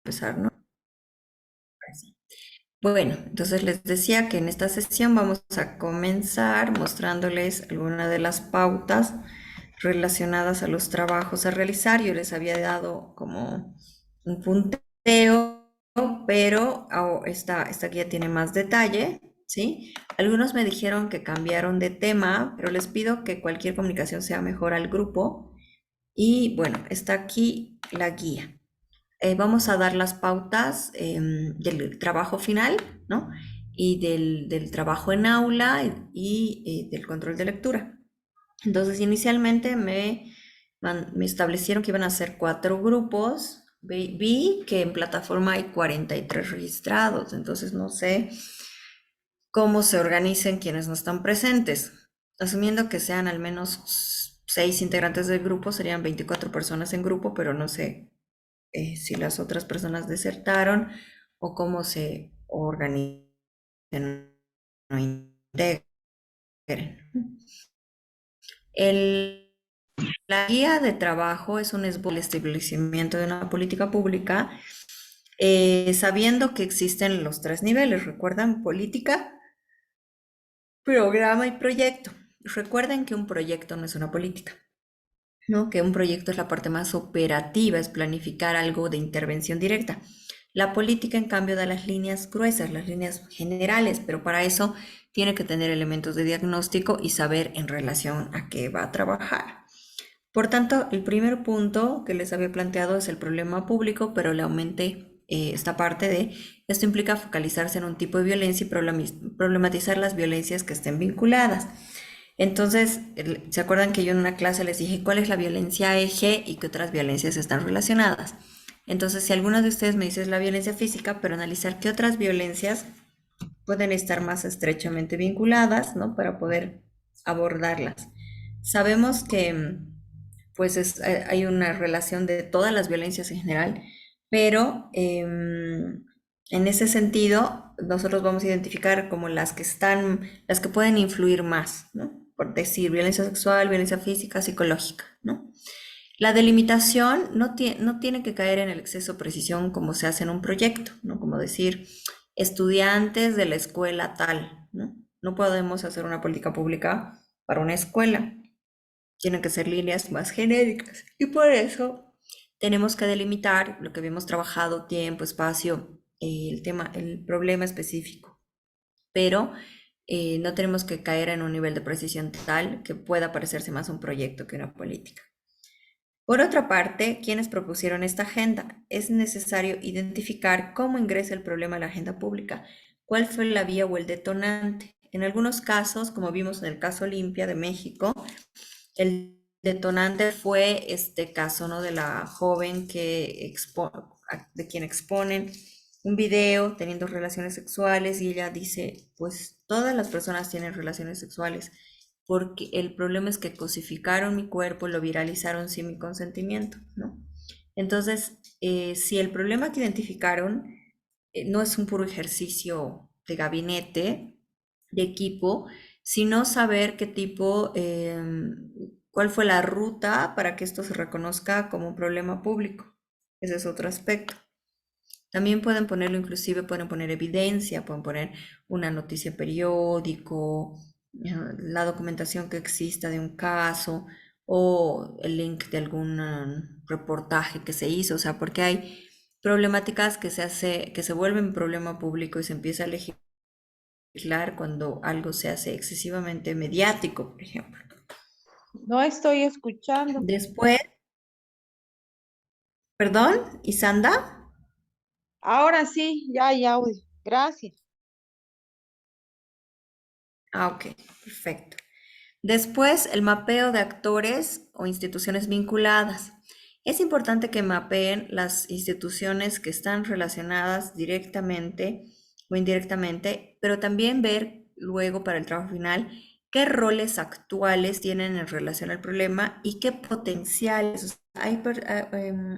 empezar, ¿no? Así. Bueno, entonces les decía que en esta sesión vamos a comenzar mostrándoles algunas de las pautas relacionadas a los trabajos a realizar. Yo les había dado como un punteo, pero esta guía tiene más detalle, ¿sí? Algunos me dijeron que cambiaron de tema, pero les pido que cualquier comunicación sea mejor al grupo. Y bueno, está aquí la guía. Vamos a dar las pautas del trabajo final, ¿no? Y del trabajo en aula y del control de lectura. Entonces, inicialmente me establecieron que iban a ser 4 grupos. Vi que en plataforma hay 43 registrados, entonces no sé cómo se organicen quienes no están presentes. Asumiendo que sean al menos 6 integrantes del grupo, serían 24 personas en grupo, pero no sé si las otras personas desertaron o cómo se organizan o integren. El- la guía de trabajo es un esbozo del establecimiento de una política pública, sabiendo que existen los 3 niveles. ¿Recuerdan? Política, programa y proyecto. Recuerden que un proyecto no es una política, ¿no? Que un proyecto es la parte más operativa, es planificar algo de intervención directa. La política, en cambio, da las líneas gruesas, las líneas generales, pero para eso tiene que tener elementos de diagnóstico y saber en relación a qué va a trabajar. Por tanto, el primer punto que les había planteado es el problema público, pero le aumenté esta parte de esto implica focalizarse en un tipo de violencia y problematizar las violencias que estén vinculadas. Entonces, ¿se acuerdan que yo en una clase les dije cuál es la violencia eje y qué otras violencias están relacionadas? Entonces, si alguno de ustedes me dice es la violencia física, pero analizar qué otras violencias pueden estar más estrechamente vinculadas, ¿no? Para poder abordarlas. Sabemos que pues hay una relación de todas las violencias en general, pero en ese sentido nosotros vamos a identificar como las que pueden influir más, ¿no? Por decir, violencia sexual, violencia física, psicológica, ¿no? La delimitación no tiene que caer en el exceso de precisión como se hace en un proyecto, ¿no? Como decir, estudiantes de la escuela tal, ¿no? No podemos hacer una política pública para una escuela, tienen que ser líneas más genéricas. Y por eso tenemos que delimitar lo que habíamos trabajado, tiempo, espacio, el problema específico. Pero no tenemos que caer en un nivel de precisión tal que pueda parecerse más a un proyecto que una política. Por otra parte, quienes propusieron esta agenda, es necesario identificar cómo ingresa el problema a la agenda pública, cuál fue la vía o el detonante. En algunos casos, como vimos en el caso Olimpia de México, el detonante fue este caso, ¿no? De la joven de quien exponen un video teniendo relaciones sexuales y ella dice, pues todas las personas tienen relaciones sexuales porque el problema es que cosificaron mi cuerpo, lo viralizaron sin mi consentimiento, ¿no? Entonces, si el problema que identificaron no es un puro ejercicio de gabinete, de equipo, sino saber qué tipo, cuál fue la ruta para que esto se reconozca como un problema público. Ese es otro aspecto. También pueden ponerlo, inclusive pueden poner evidencia, pueden poner una noticia periódico, la documentación que exista de un caso o el link de algún reportaje que se hizo, o sea, porque hay problemáticas que se vuelven problema público y se empieza a legislar cuando algo se hace excesivamente mediático, por ejemplo. No estoy escuchando. Después, perdón, Isanda. Ahora sí, ya hay audio. Gracias. Ah, ok, perfecto. Después, el mapeo de actores o instituciones vinculadas. Es importante que mapeen las instituciones que están relacionadas directamente o indirectamente, pero también ver luego para el trabajo final qué roles actuales tienen en relación al problema y qué potenciales. O sea, hay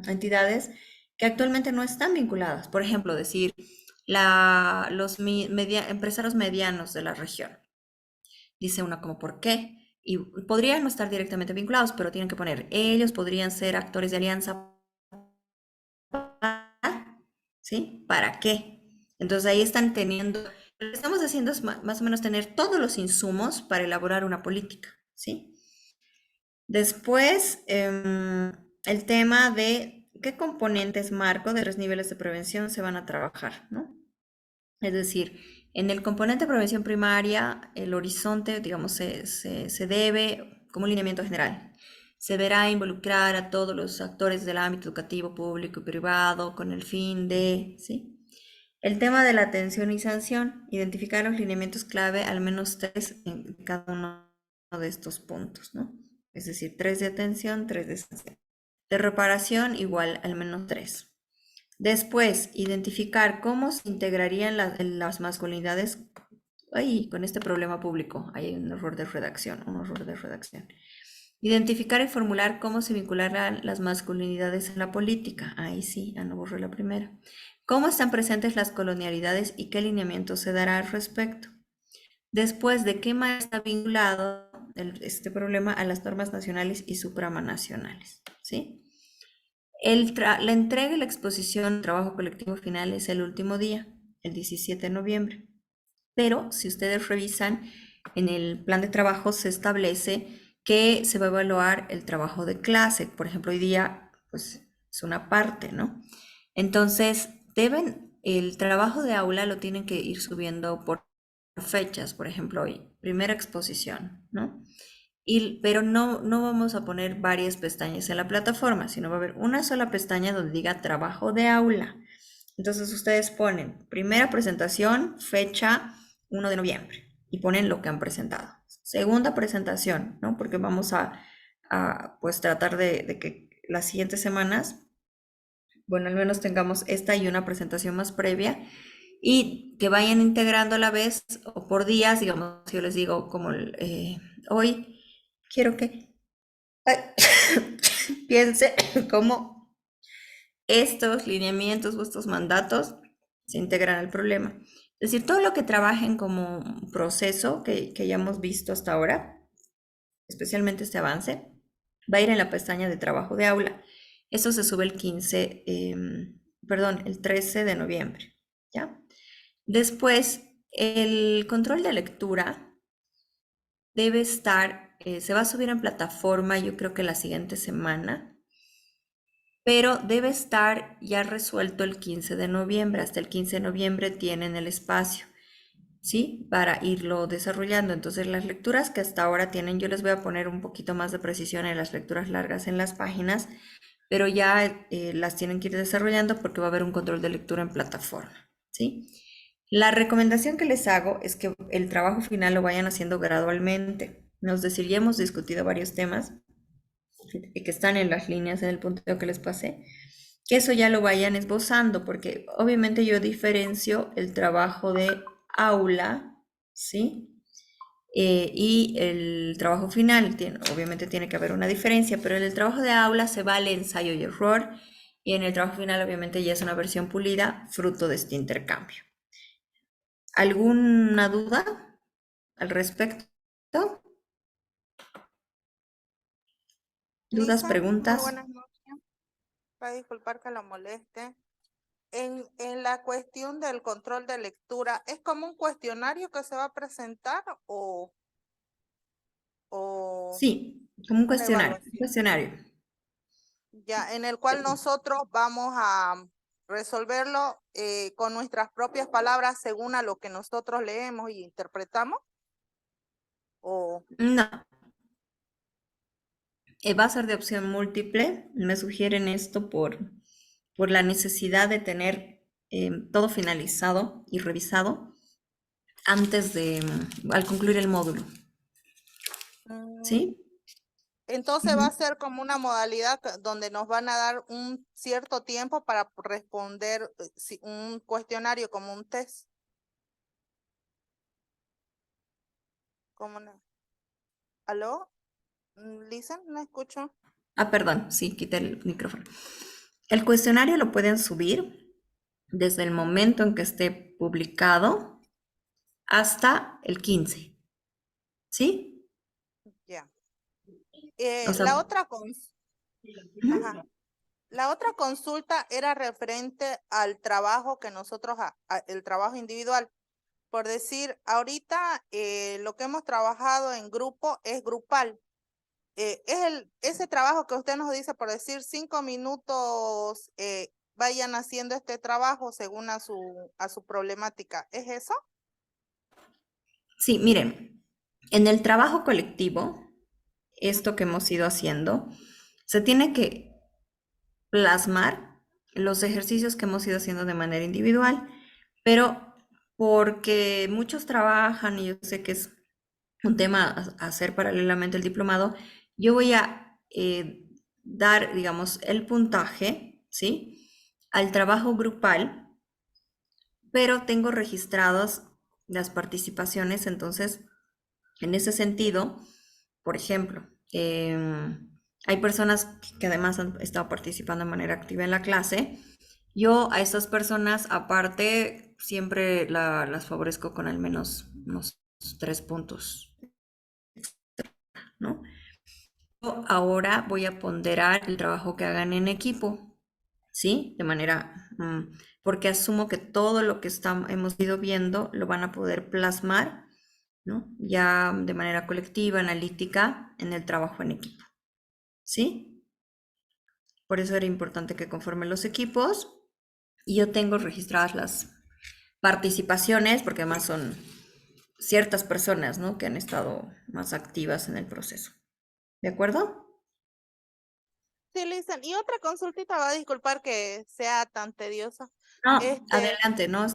entidades que actualmente no están vinculadas. Por ejemplo, decir los empresarios medianos de la región. Dice una como por qué. Y podrían no estar directamente vinculados, pero tienen que poner, ellos podrían ser actores de alianza ¿sí? ¿Para qué? Entonces ahí están teniendo, lo que estamos haciendo es más o menos tener todos los insumos para elaborar una política, ¿sí? Después, el tema de qué componentes marco de los niveles de prevención se van a trabajar, ¿no? Es decir, en el componente de prevención primaria, el horizonte, digamos, se debe, como lineamiento general, se verá involucrar a todos los actores del ámbito educativo, público y privado con el fin de, ¿sí? El tema de la atención y sanción, identificar los lineamientos clave, al menos tres en cada uno de estos puntos, ¿no? Es decir, tres de atención, tres de sanción. De reparación, igual, al menos tres. Después, identificar cómo se integrarían las masculinidades. Ay, con este problema público hay un error de redacción, un error de redacción. Identificar y formular cómo se vincularán las masculinidades en la política. Ahí sí, ya no borré la primera. Cómo están presentes las colonialidades y qué lineamiento se dará al respecto. Después, de qué manera está vinculado este problema a las normas nacionales y supranacionales. ¿Sí? La entrega y la exposición del trabajo colectivo final es el último día, el 17 de noviembre. Pero si ustedes revisan, en el plan de trabajo se establece que se va a evaluar el trabajo de clase. Por ejemplo, hoy día, pues es una parte, ¿no? Entonces, el trabajo de aula lo tienen que ir subiendo por fechas. Por ejemplo, hoy, primera exposición, ¿no? Pero no vamos a poner varias pestañas en la plataforma, sino va a haber una sola pestaña donde diga trabajo de aula. Entonces ustedes ponen primera presentación, fecha 1 de noviembre y ponen lo que han presentado. Segunda presentación, ¿no? Porque vamos pues tratar de que las siguientes semanas, bueno, al menos tengamos esta y una presentación más previa y que vayan integrando a la vez o por días, digamos, yo les digo como hoy quiero que ay, piense cómo estos lineamientos o estos mandatos se integran al problema. Es decir, todo lo que trabajen como un proceso que ya hemos visto hasta ahora, especialmente este avance, va a ir en la pestaña de trabajo de aula. Eso se sube el 15, perdón, el 13 de noviembre, ¿ya? Después, el control de lectura debe estar, se va a subir en plataforma, yo creo que la siguiente semana, pero debe estar ya resuelto el 15 de noviembre. Hasta el 15 de noviembre tienen el espacio, ¿sí? Para irlo desarrollando. Entonces, las lecturas que hasta ahora tienen, yo les voy a poner un poquito más de precisión en las lecturas largas en las páginas, pero ya las tienen que ir desarrollando porque va a haber un control de lectura en plataforma, ¿sí? La recomendación que les hago es que el trabajo final lo vayan haciendo gradualmente. Es decir, ya hemos discutido varios temas que están en las líneas en el punteo que les pasé, que eso ya lo vayan esbozando, porque obviamente yo diferencio el trabajo de aula, ¿sí? Y el trabajo final, obviamente tiene que haber una diferencia, pero en el trabajo de aula se vale ensayo y error, y en el trabajo final obviamente ya es una versión pulida, fruto de este intercambio. ¿Alguna duda al respecto? ¿Dudas, Lisa, muy preguntas? buenas noches. Para disculpar que la moleste. En la cuestión del control de lectura, ¿es como un cuestionario que se va a presentar o Sí, como un una cuestionario, un evaluación? cuestionario. Ya, en el cual nosotros vamos a resolverlo con nuestras propias palabras según a lo que nosotros leemos y interpretamos. O, No, va a ser de opción múltiple. Me sugieren esto por la necesidad de tener todo finalizado y revisado antes al concluir el módulo. mm, ¿Sí? entonces va a Ujú. ser como una modalidad donde nos van a dar un cierto tiempo para responder un cuestionario como un test. ¿Cómo no? ¿Aló? Lisa, no escucho. Ah, perdón, sí, quité el micrófono. El cuestionario lo pueden subir desde el momento en que esté publicado hasta el 15. ¿Sí? Ya. O sea, La otra con... Ajá. ujú. La otra consulta era referente al trabajo que nosotros, el trabajo individual. Por decir, ahorita lo que hemos trabajado en grupo es grupal. Ese trabajo que usted nos dice, por decir 5 minutos, vayan haciendo este trabajo según a su problemática. ¿Es eso? Sí, miren, en el trabajo colectivo, esto que hemos ido haciendo, se tiene que plasmar los ejercicios que hemos ido haciendo de manera individual, pero porque muchos trabajan y yo sé que es un tema a hacer paralelamente el diplomado, yo voy a dar, digamos, el puntaje, ¿sí? Al trabajo grupal, pero tengo registradas las participaciones, entonces, en ese sentido, por ejemplo, hay personas que además han estado participando de manera activa en la clase. Yo a estas personas, aparte, siempre las favorezco con al menos unos 3 puntos, ¿no? Ahora voy a ponderar el trabajo que hagan en equipo, ¿sí? De manera, porque asumo que todo lo que hemos ido viendo lo van a poder plasmar, ¿no? Ya de manera colectiva, analítica, en el trabajo en equipo, ¿sí? Por eso era importante que conformen los equipos y yo tengo registradas las participaciones, porque además son ciertas personas, ¿no? Que han estado más activas en el proceso. ¿De acuerdo? Sí, Listen. Y otra consultita, va a disculpar que sea tan tediosa. No, Este, adelante, ¿no?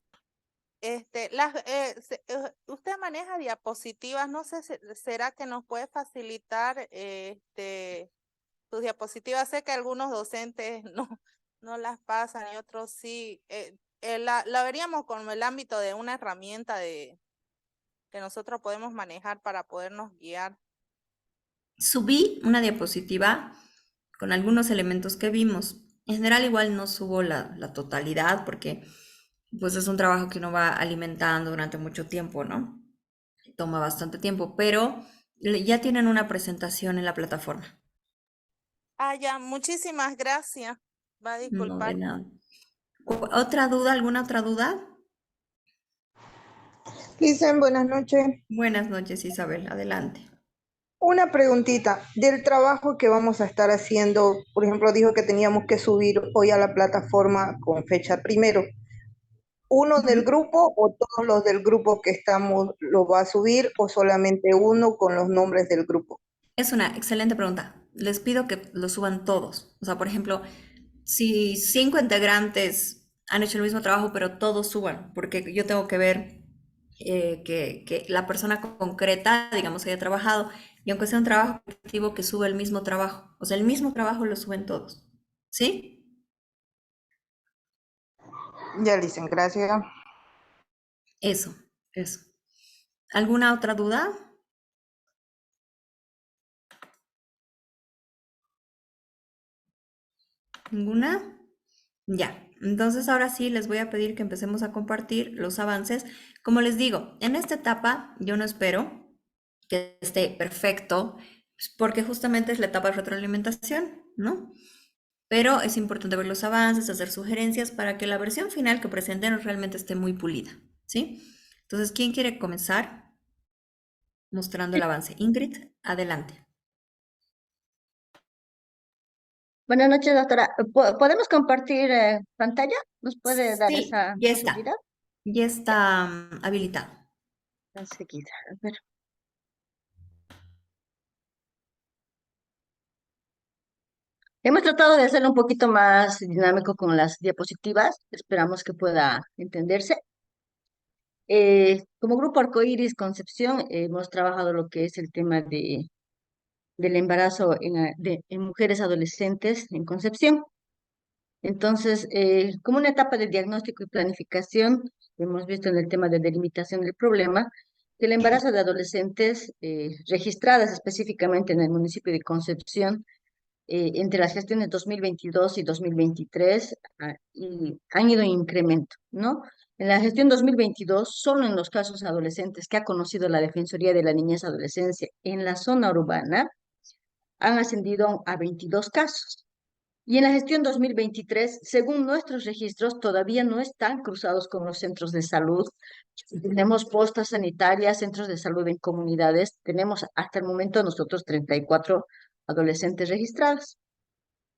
usted maneja diapositivas, no sé, ¿será que nos puede facilitar sus diapositivas? Sé que algunos docentes no las pasan y otros sí. La veríamos como el ámbito de una herramienta que nosotros podemos manejar para podernos guiar. Subí una diapositiva con algunos elementos que vimos. En general igual no subo la totalidad porque pues es un trabajo que uno va alimentando durante mucho tiempo, ¿no? Toma bastante tiempo, pero ya tienen una presentación en la plataforma. Ah, ya, muchísimas gracias. Va a No, de disculpar. nada. ¿Otra duda? ¿Alguna otra duda? Listen, buenas noches. Buenas noches, Isabel. Adelante. Una preguntita del trabajo que vamos a estar haciendo. Por ejemplo, dijo que teníamos que subir hoy a la plataforma con fecha primero. ¿Uno del Ujú. grupo o todos los del grupo que estamos lo va a subir o solamente uno con los nombres del grupo? Es una excelente pregunta. Les pido que lo suban todos. O sea, por ejemplo, si 5 integrantes han hecho el mismo trabajo, pero todos suban, porque yo tengo que ver que la persona concreta, digamos, haya trabajado, y aunque sea un trabajo colectivo, que suba el mismo trabajo. O sea, el mismo trabajo lo suben todos. ¿Sí? Ya, Listen, gracias. Eso, eso. ¿Alguna otra duda? ¿Ninguna? Ya, entonces ahora sí les voy a pedir que empecemos a compartir los avances. Como les digo, en esta etapa yo no espero que esté perfecto, pues, porque justamente es la etapa de retroalimentación, ¿no? Pero es importante ver los avances, hacer sugerencias para que la versión final que presentemos realmente esté muy pulida, ¿sí? Entonces, ¿quién quiere comenzar mostrando el avance? Ingrid, adelante. Buenas noches, doctora. ¿Podemos compartir pantalla? ¿Nos puede dar Sí, esa posibilidad? ya está habilitado. Enseguida. A ver. Hemos tratado de hacerlo un poquito más dinámico con las diapositivas. Esperamos que pueda entenderse. Como Grupo Arcoíris Concepción, hemos trabajado lo que es el tema del embarazo en mujeres adolescentes en Concepción. Entonces, como una etapa de diagnóstico y planificación, hemos visto en el tema de delimitación del problema, que el embarazo de adolescentes registradas específicamente en el municipio de Concepción, entre las gestiones 2022 y 2023, y han ido en incremento, ¿no? En la gestión 2022, solo en los casos adolescentes que ha conocido la Defensoría de la Niñez y Adolescencia en la zona urbana, han ascendido a 22 casos. Y en la gestión 2023, según nuestros registros, todavía no están cruzados con los centros de salud. Tenemos postas sanitarias, centros de salud en comunidades. Tenemos hasta el momento nosotros 34 adolescentes registrados.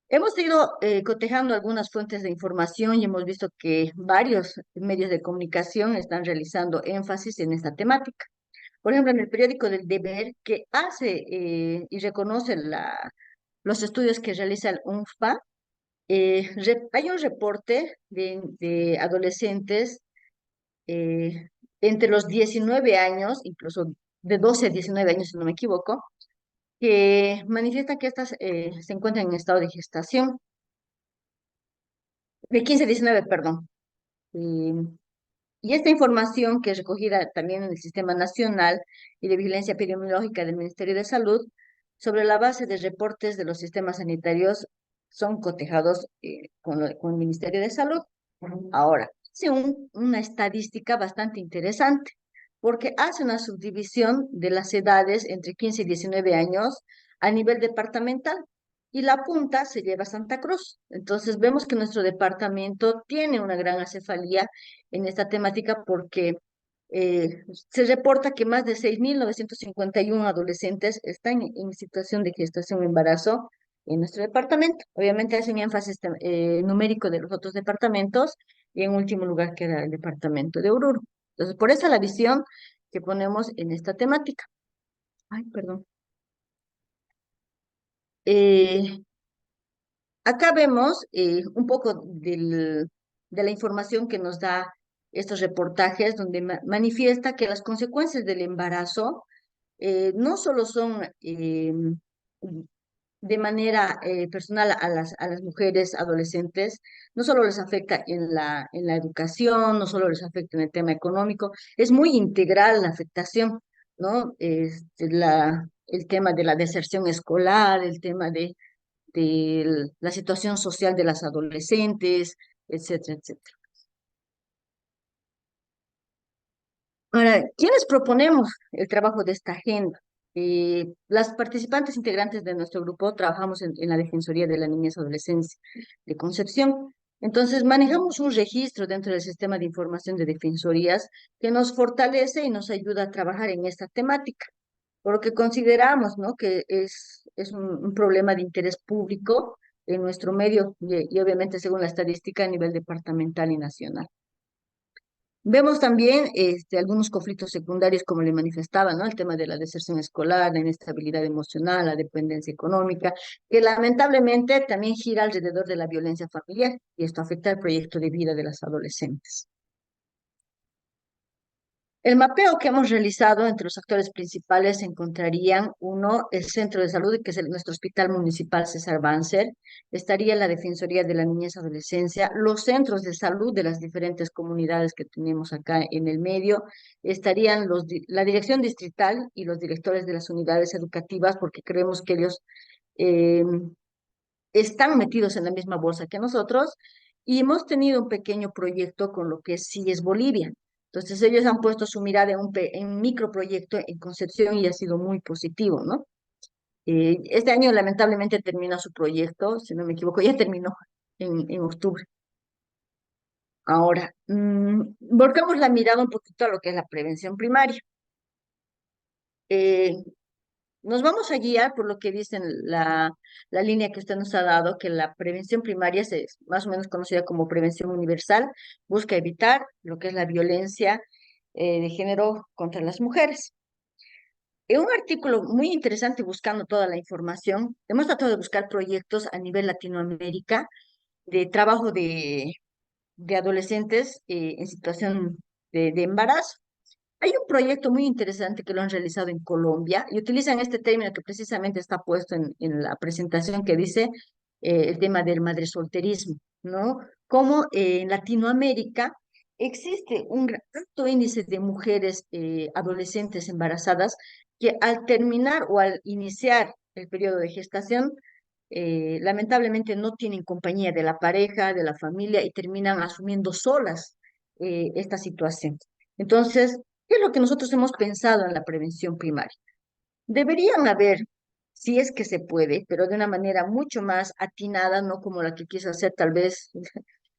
Hemos ido cotejando algunas fuentes de información y hemos visto que varios medios de comunicación están realizando énfasis en esta temática. Por ejemplo, en el periódico del Deber, que hace y reconoce los estudios que realiza el UNFPA, hay un reporte de adolescentes entre los 19 años, incluso de 12 a 19 años, si no me equivoco, que manifiestan que estas se encuentran en estado de gestación, de 15 a 19, perdón. Eh, y esta información, que es recogida también en el Sistema Nacional y de Vigilancia Epidemiológica del Ministerio de Salud, sobre la base de reportes de los sistemas sanitarios, son cotejados con el Ministerio de Salud. Ahora, hace una estadística bastante interesante, porque hace una subdivisión de las edades entre 15 y 19 años a nivel departamental, y la punta se lleva a Santa Cruz. Entonces vemos que nuestro departamento tiene una gran acefalía en esta temática, porque se reporta que más de 6.951 adolescentes están en situación de gestación o embarazo en nuestro departamento. Obviamente hacen énfasis numérico de los otros departamentos, y en último lugar queda el departamento de Oruro. Entonces, por eso la visión que ponemos en esta temática. Ay, perdón. Eh, Acá vemos un poco de la información que nos da estos reportajes, donde manifiesta que las consecuencias del embarazo no solo son de manera personal a las mujeres adolescentes, no solo les afecta en la educación, no solo les afecta en el tema económico, es muy integral la afectación, ¿no? El tema de la deserción escolar, el tema de la situación social de las adolescentes, etcétera, etcétera. Ahora, ¿quiénes proponemos el trabajo de esta agenda? Las participantes integrantes de nuestro grupo trabajamos en la Defensoría de la Niñez y Adolescencia de Concepción. Entonces, manejamos un registro dentro del sistema de información de defensorías que nos fortalece y nos ayuda a trabajar en esta temática, por lo que consideramos, ¿no?, que es un problema de interés público en nuestro medio, y obviamente según la estadística a nivel departamental y nacional. Vemos también algunos conflictos secundarios, como le manifestaba, ¿no? El tema de la deserción escolar, la inestabilidad emocional, la dependencia económica, que lamentablemente también gira alrededor de la violencia familiar, y esto afecta al proyecto de vida de las adolescentes. El mapeo que hemos realizado entre los actores principales se encontrarían: uno, el centro de salud, que es nuestro hospital municipal César Banzer; estaría la Defensoría de la Niñez y Adolescencia, los centros de salud de las diferentes comunidades que tenemos acá en el medio; estarían la dirección distrital y los directores de las unidades educativas, porque creemos que ellos eh, están metidos en la misma bolsa que nosotros, y hemos tenido un pequeño proyecto con lo que sí es Bolivia. Entonces ellos han puesto su mirada en un microproyecto en Concepción, y ha sido muy positivo, ¿no? Este año lamentablemente termina su proyecto, si no me equivoco, ya terminó en octubre. Ahora, volcamos la mirada un poquito a lo que es la prevención primaria. Eh, Nos vamos a guiar por lo que dice la línea que usted nos ha dado, que la prevención primaria es más o menos conocida como prevención universal, busca evitar lo que es la violencia de género contra las mujeres. En un artículo muy interesante, buscando toda la información, hemos tratado de buscar proyectos a nivel Latinoamérica de trabajo de adolescentes en situación de embarazo. Hay un proyecto muy interesante que lo han realizado en Colombia, y utilizan este término que precisamente está puesto en la presentación, que dice el tema del madresolterismo, ¿no? Como en Latinoamérica existe un alto índice de mujeres adolescentes embarazadas, que al terminar o al iniciar el periodo de gestación, lamentablemente no tienen compañía de la pareja, de la familia, y terminan asumiendo solas esta situación. Entonces, ¿qué es lo que nosotros hemos pensado en la prevención primaria? Deberían haber si es que se puede, pero de una manera mucho más atinada, no como la que quiso hacer tal vez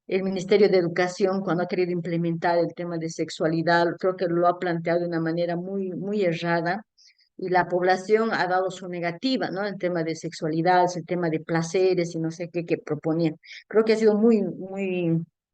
el Ministerio de Educación cuando ha querido implementar el tema de sexualidad. Creo que lo ha planteado de una manera muy errada y la población ha dado su negativa, ¿no? El tema de sexualidad, el tema de placeres y no sé qué que proponían. Creo que ha sido muy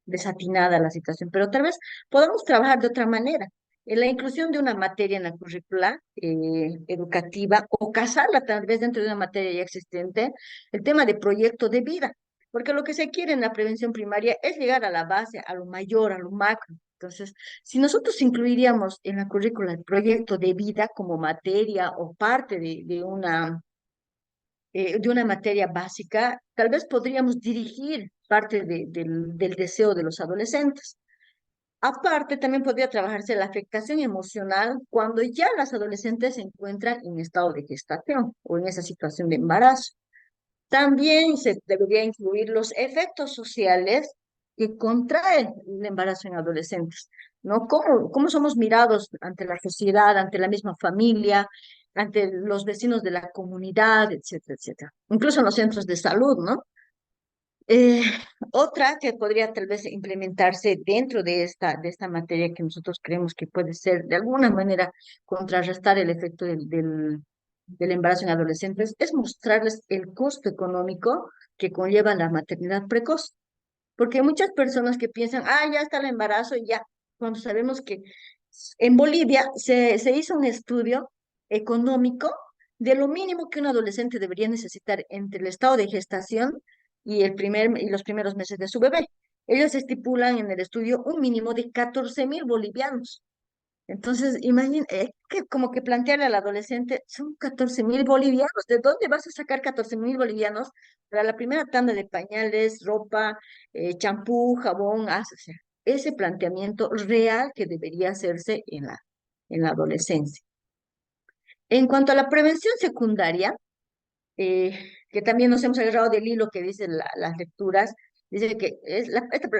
desatinada la situación, pero tal vez podamos trabajar de otra manera. En la inclusión de una materia en la currícula educativa o casarla tal vez dentro de una materia ya existente, el tema de proyecto de vida, porque lo que se quiere en la prevención primaria es llegar a la base, a lo mayor, a lo macro. Entonces, si nosotros incluiríamos en la currícula el proyecto de vida como materia o parte de una materia básica, tal vez podríamos dirigir parte del deseo de los adolescentes. Aparte, también podría trabajarse la afectación emocional cuando ya las adolescentes se encuentran en estado de gestación o en esa situación de embarazo. También se debería incluir los efectos sociales que contrae el embarazo en adolescentes, ¿no? ¿Cómo somos mirados ante la sociedad, ante la misma familia, ante los vecinos de la comunidad, etcétera, etcétera? Incluso en los centros de salud, ¿no? Eh, Otra que podría tal vez implementarse dentro de esta materia que nosotros creemos que puede ser de alguna manera contrarrestar el efecto del embarazo en adolescentes es mostrarles el costo económico que conlleva la maternidad precoz. Porque hay muchas personas que piensan, ah, ya está el embarazo y ya, cuando sabemos que en Bolivia se hizo un estudio económico de lo mínimo que un adolescente debería necesitar entre el estado de gestación y los primeros meses de su bebé. Ellos estipulan en el estudio un mínimo de 14.000 bolivianos. Entonces, imagínate que como que plantearle al adolescente, son 14.000 bolivianos. ¿De dónde vas a sacar 14.000 bolivianos para la primera tanda de pañales, ropa, champú, jabón? O sea, ese planteamiento real que debería hacerse en la adolescencia. En cuanto a la prevención secundaria, que también nos hemos agarrado del hilo que dicen las lecturas, dice que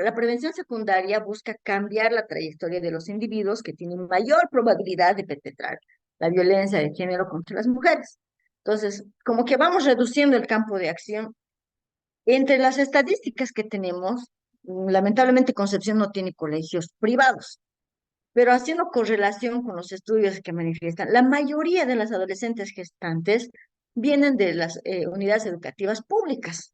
la prevención secundaria busca cambiar la trayectoria de los individuos que tienen mayor probabilidad de perpetrar la violencia de género contra las mujeres. Entonces, como que vamos reduciendo el campo de acción. Entre las estadísticas que tenemos, lamentablemente Concepción no tiene colegios privados, pero haciendo correlación con los estudios que manifiestan, la mayoría de las adolescentes gestantes vienen de las unidades educativas públicas.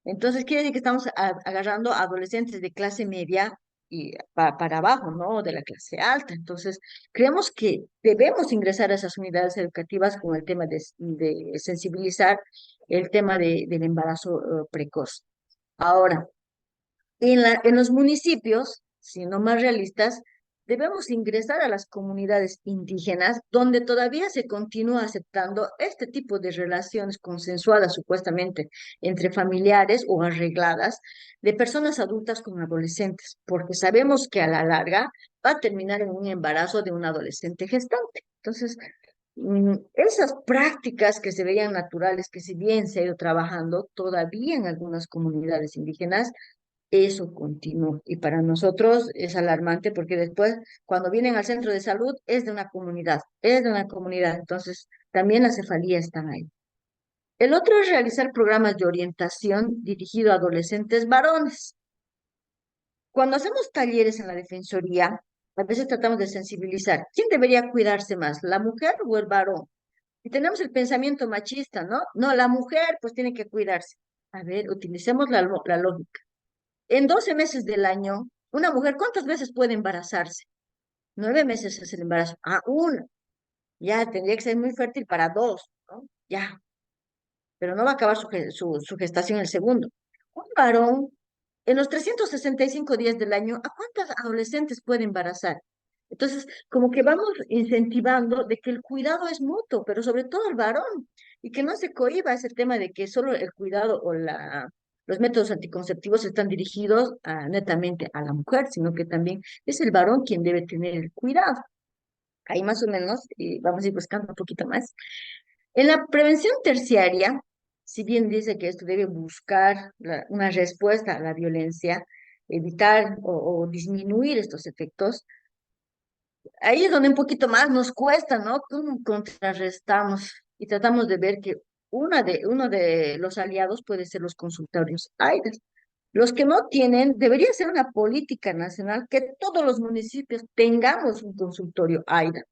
Entonces, quiere decir que estamos agarrando adolescentes de clase media y para abajo, ¿no? De la clase alta. Entonces, creemos que debemos ingresar a esas unidades educativas con el tema de sensibilizar el tema del embarazo precoz. Ahora, en los municipios, siendo más realistas, debemos ingresar a las comunidades indígenas donde todavía se continúa aceptando este tipo de relaciones consensuadas supuestamente entre familiares o arregladas de personas adultas con adolescentes, porque sabemos que a la larga va a terminar en un embarazo de un adolescente gestante. Entonces, esas prácticas que se veían naturales, que si bien se ha ido trabajando todavía en algunas comunidades indígenas, eso continúa. Y para nosotros es alarmante porque después, cuando vienen al centro de salud, es de una comunidad, es de una comunidad. Entonces, también las cefalías están ahí. El otro es realizar programas de orientación dirigido a adolescentes varones. Cuando hacemos talleres en la defensoría, a veces tratamos de sensibilizar. ¿Quién debería cuidarse más, la mujer o el varón? Y tenemos el pensamiento machista, ¿no? No, la mujer pues tiene que cuidarse. A ver, utilicemos la lógica. En 12 meses del año, una mujer, ¿cuántas veces puede embarazarse? 9 meses es el embarazo. Ah, una. Ya tendría que ser muy fértil para dos, ¿no? Ya, pero no va a acabar su gestación el segundo. Un varón, en los 365 días del año, ¿a cuántas adolescentes puede embarazar? Entonces, como que vamos incentivando de que el cuidado es mutuo, pero sobre todo el varón, y que no se cohíba ese tema de que solo el cuidado o los métodos anticonceptivos están dirigidos netamente a la mujer, sino que también es el varón quien debe tener el cuidado. Ahí más o menos, vamos a ir buscando un poquito más. En la prevención terciaria, si bien dice que esto debe buscar una respuesta a la violencia, evitar o disminuir estos efectos, ahí es donde un poquito más nos cuesta, ¿no? ¿Cómo contrarrestamos y tratamos de ver que uno de los aliados puede ser los consultorios AIDAS. Los que no tienen, debería ser una política nacional que todos los municipios tengamos un consultorio AIDA.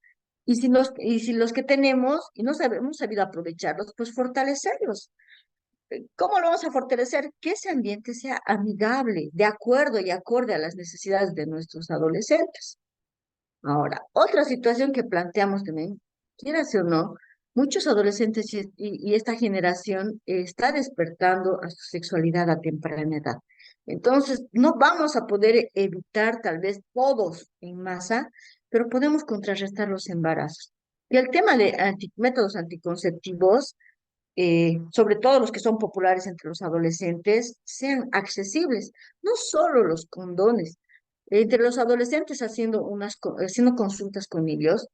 Y si los que tenemos y no sabemos sabido aprovecharlos, pues fortalecerlos. ¿Cómo lo vamos a fortalecer? Que ese ambiente sea amigable, de acuerdo y acorde a las necesidades de nuestros adolescentes. Ahora, otra situación que planteamos también, quieras o no, muchos adolescentes y esta generación está despertando a su sexualidad a temprana edad. Entonces, no vamos a poder evitar tal vez todos en masa, pero podemos contrarrestar los embarazos. Y el tema de métodos anticonceptivos, sobre todo los que son populares entre los adolescentes, sean accesibles, no solo los condones. Entre los adolescentes haciendo consultas con ellos,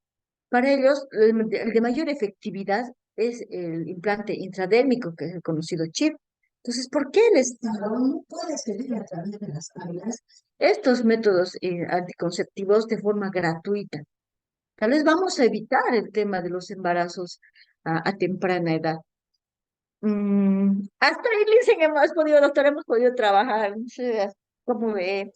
para ellos el de mayor efectividad es el implante intradérmico, que es el conocido chip. Entonces, ¿por qué el Estado no puede servir a través de las aulas estos métodos anticonceptivos de forma gratuita? Tal vez vamos a evitar el tema de los embarazos a temprana edad. Hasta ahí, Listen, hemos podido, doctor, hemos podido trabajar. No sé cómo ve,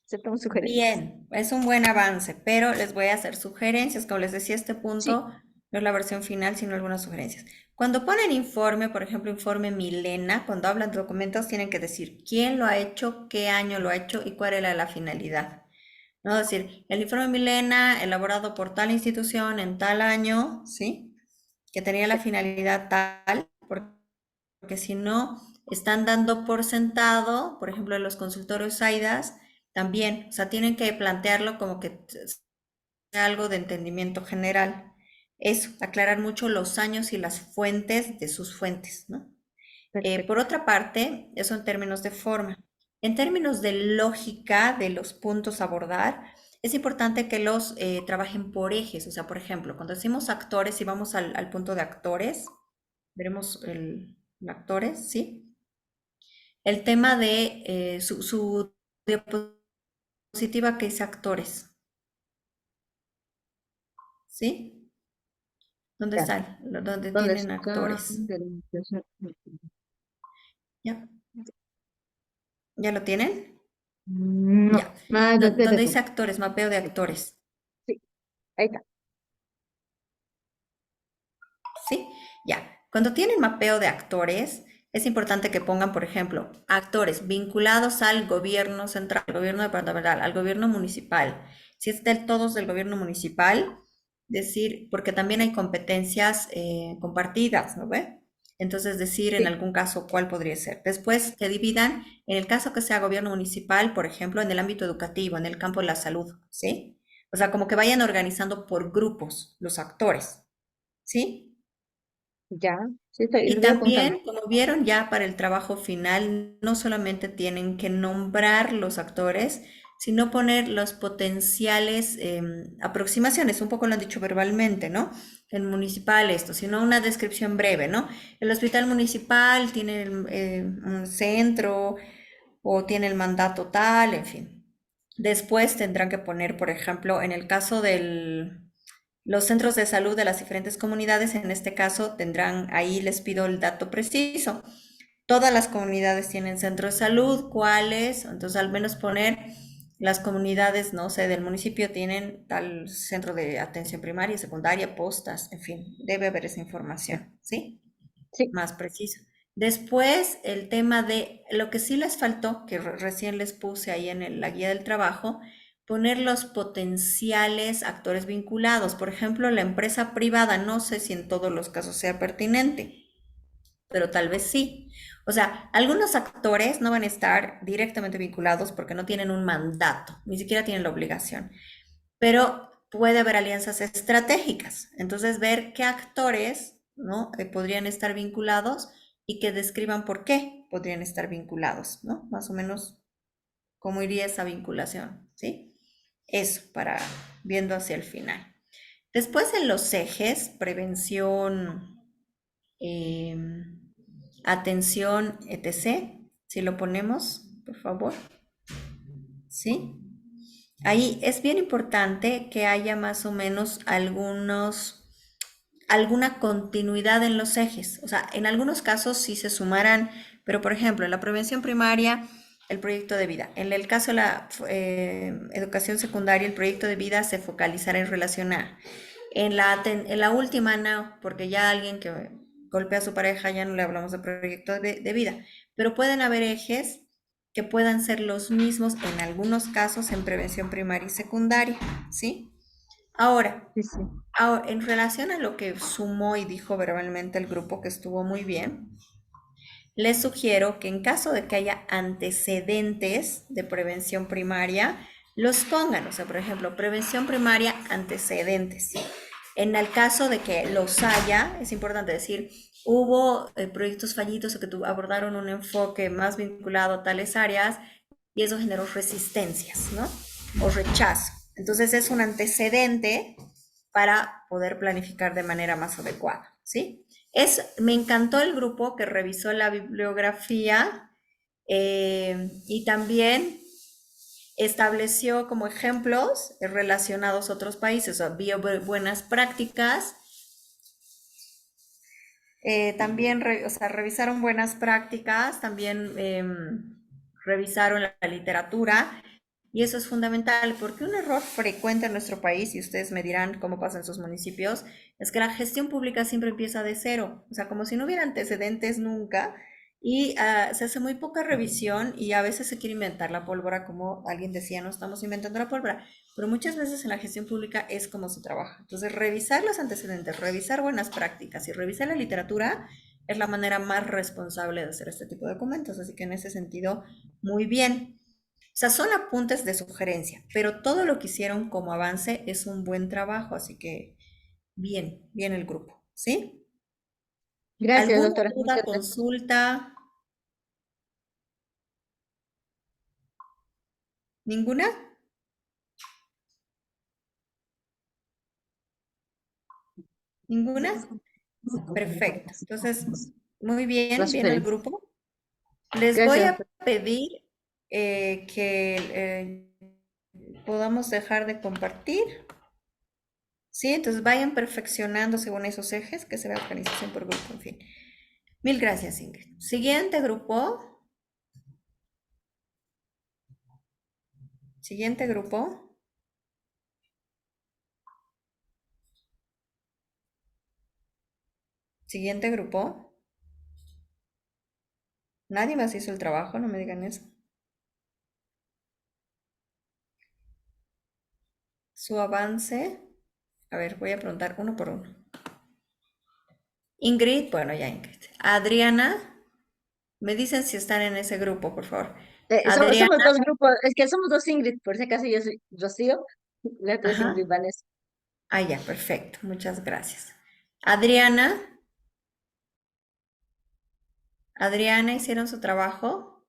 aceptamos sugerencias. Bien, es un buen avance, pero les voy a hacer sugerencias. Como les decía, este Sí, punto no es la versión final, sino algunas sugerencias. Cuando ponen informe, por ejemplo, informe Milena, cuando hablan de documentos, tienen que decir quién lo ha hecho, qué año lo ha hecho y cuál era la finalidad. ¿No? Es decir, el informe Milena, elaborado por tal institución en tal año, ¿sí? Que tenía la finalidad tal, porque si no, están dando por sentado, por ejemplo, en los consultorios AIDAS, también, o sea, tienen que plantearlo como que sea algo de entendimiento general. Eso, aclarar mucho los años y las fuentes de sus fuentes, ¿no? Por perfecto. otra parte, eso en términos de forma. En términos de lógica de los puntos a abordar, es importante que los trabajen por ejes. O sea, por ejemplo, cuando decimos actores y vamos al punto de actores, veremos el actores, ¿sí? El tema de su diapositiva que dice actores, ¿sí? ¿Dónde Ya. están? ¿Dónde ¿Dónde tienen está? actores? ¿Ya? ¿Ya lo tienen? Ya. No, nada de Donde todo. dice actores, mapeo de actores, Sí, ahí está. ¿sí? Ya. Cuando tienen mapeo de actores, es importante que pongan, por ejemplo, actores vinculados al gobierno central, al gobierno departamental, al gobierno municipal. Si es del todos del gobierno municipal, decir, porque también hay competencias compartidas, ¿no ve? Entonces decir en Sí, algún caso cuál podría ser. Después que dividan, en el caso que sea gobierno municipal, por ejemplo, en el ámbito educativo, en el campo de la salud, ¿sí? O sea, como que vayan organizando por grupos los actores, ¿sí? ya. Sí, estoy, Y les voy apuntando. también, como vieron ya para el trabajo final, no solamente tienen que nombrar los actores, sino poner los potenciales aproximaciones, un poco lo han dicho verbalmente, ¿no? El municipal esto, sino una descripción breve, ¿no? El hospital municipal tiene un centro o tiene el mandato tal, en fin. Después tendrán que poner, por ejemplo, en el caso de los centros de salud de las diferentes comunidades, en este caso, tendrán, ahí les pido el dato preciso. Todas las comunidades tienen centro de salud, ¿cuáles? Entonces, al menos poner las comunidades, no sé, del municipio tienen tal centro de atención primaria, secundaria, postas, en fin, debe haber esa información, ¿sí? Sí, Más preciso. Después, el tema de lo que sí les faltó, que recién les puse ahí en la guía del trabajo, poner los potenciales actores vinculados. Por ejemplo, la empresa privada, no sé si en todos los casos sea pertinente, pero tal vez sí. O sea, algunos actores no van a estar directamente vinculados porque no tienen un mandato, ni siquiera tienen la obligación, pero puede haber alianzas estratégicas. Entonces, ver qué actores, ¿no? Podrían estar vinculados y que describan por qué podrían estar vinculados, ¿no? Más o menos cómo iría esa vinculación, ¿sí? Eso, para viendo hacia el final. Después en los ejes, prevención, eh, atención, etc. Si lo ponemos, por favor, ¿sí? Ahí es bien importante que haya más o menos algunos alguna continuidad en los ejes. O sea, en algunos casos sí se sumarán, pero por ejemplo, en la prevención primaria, el proyecto de vida. En el caso de la educación secundaria, el proyecto de vida se focalizará en relación a. En la última no, porque ya alguien que golpea a su pareja ya no le hablamos de proyecto de vida, pero pueden haber ejes que puedan ser los mismos en algunos casos en prevención primaria y secundaria, ¿sí? Ahora, Sí, sí. En relación a lo que sumó y dijo verbalmente el grupo, que estuvo muy bien, les sugiero que en caso de que haya antecedentes de prevención primaria, los pongan. O sea, por ejemplo, prevención primaria, antecedentes. En el caso de que los haya, es importante decir, hubo proyectos fallidos o que abordaron un enfoque más vinculado a tales áreas y eso generó resistencias, ¿no? O rechazo. Entonces es un antecedente para poder planificar de manera más adecuada, ¿sí? Me encantó el grupo que revisó la bibliografía y también estableció como ejemplos relacionados a otros países, o sea, vio buenas prácticas, también o sea, revisaron buenas prácticas, también revisaron la literatura y eso es fundamental porque un error frecuente en nuestro país, y ustedes me dirán cómo pasa en sus municipios, es que la gestión pública siempre empieza de cero, o sea, como si no hubiera antecedentes nunca y se hace muy poca revisión y a veces se quiere inventar la pólvora, como alguien decía, no estamos inventando la pólvora, pero muchas veces en la gestión pública es como se trabaja. Entonces, revisar los antecedentes, revisar buenas prácticas y revisar la literatura es la manera más responsable de hacer este tipo de documentos, así que en ese sentido, muy bien. O sea, son apuntes de sugerencia, pero todo lo que hicieron como avance es un buen trabajo, así que bien, bien el grupo, ¿sí? Gracias, ¿Alguna doctora. duda, Muchas gracias. consulta? ¿Ninguna? ¿Ninguna? Perfecto. Entonces, muy La bien, bien el sugerencia. grupo. Les voy Gracias, a doctora. pedir que podamos dejar de compartir, ¿sí? Entonces vayan perfeccionando según esos ejes, que se vea organización por grupo, en fin. Mil gracias, Ingrid. Siguiente grupo. Siguiente grupo. Siguiente grupo. Nadie más hizo el trabajo, no me digan eso. Su avance. A ver, voy a preguntar uno por uno. Ingrid, bueno, ya Ingrid. Adriana, me dicen si están en ese grupo, por favor. Adriana, Somos dos grupos, es que somos dos Ingrid, por si acaso yo soy Rocío, la otra es ajá. Ingrid Vanessa. Ah, ya, perfecto. Muchas gracias. Adriana, Adriana, ¿hicieron su trabajo?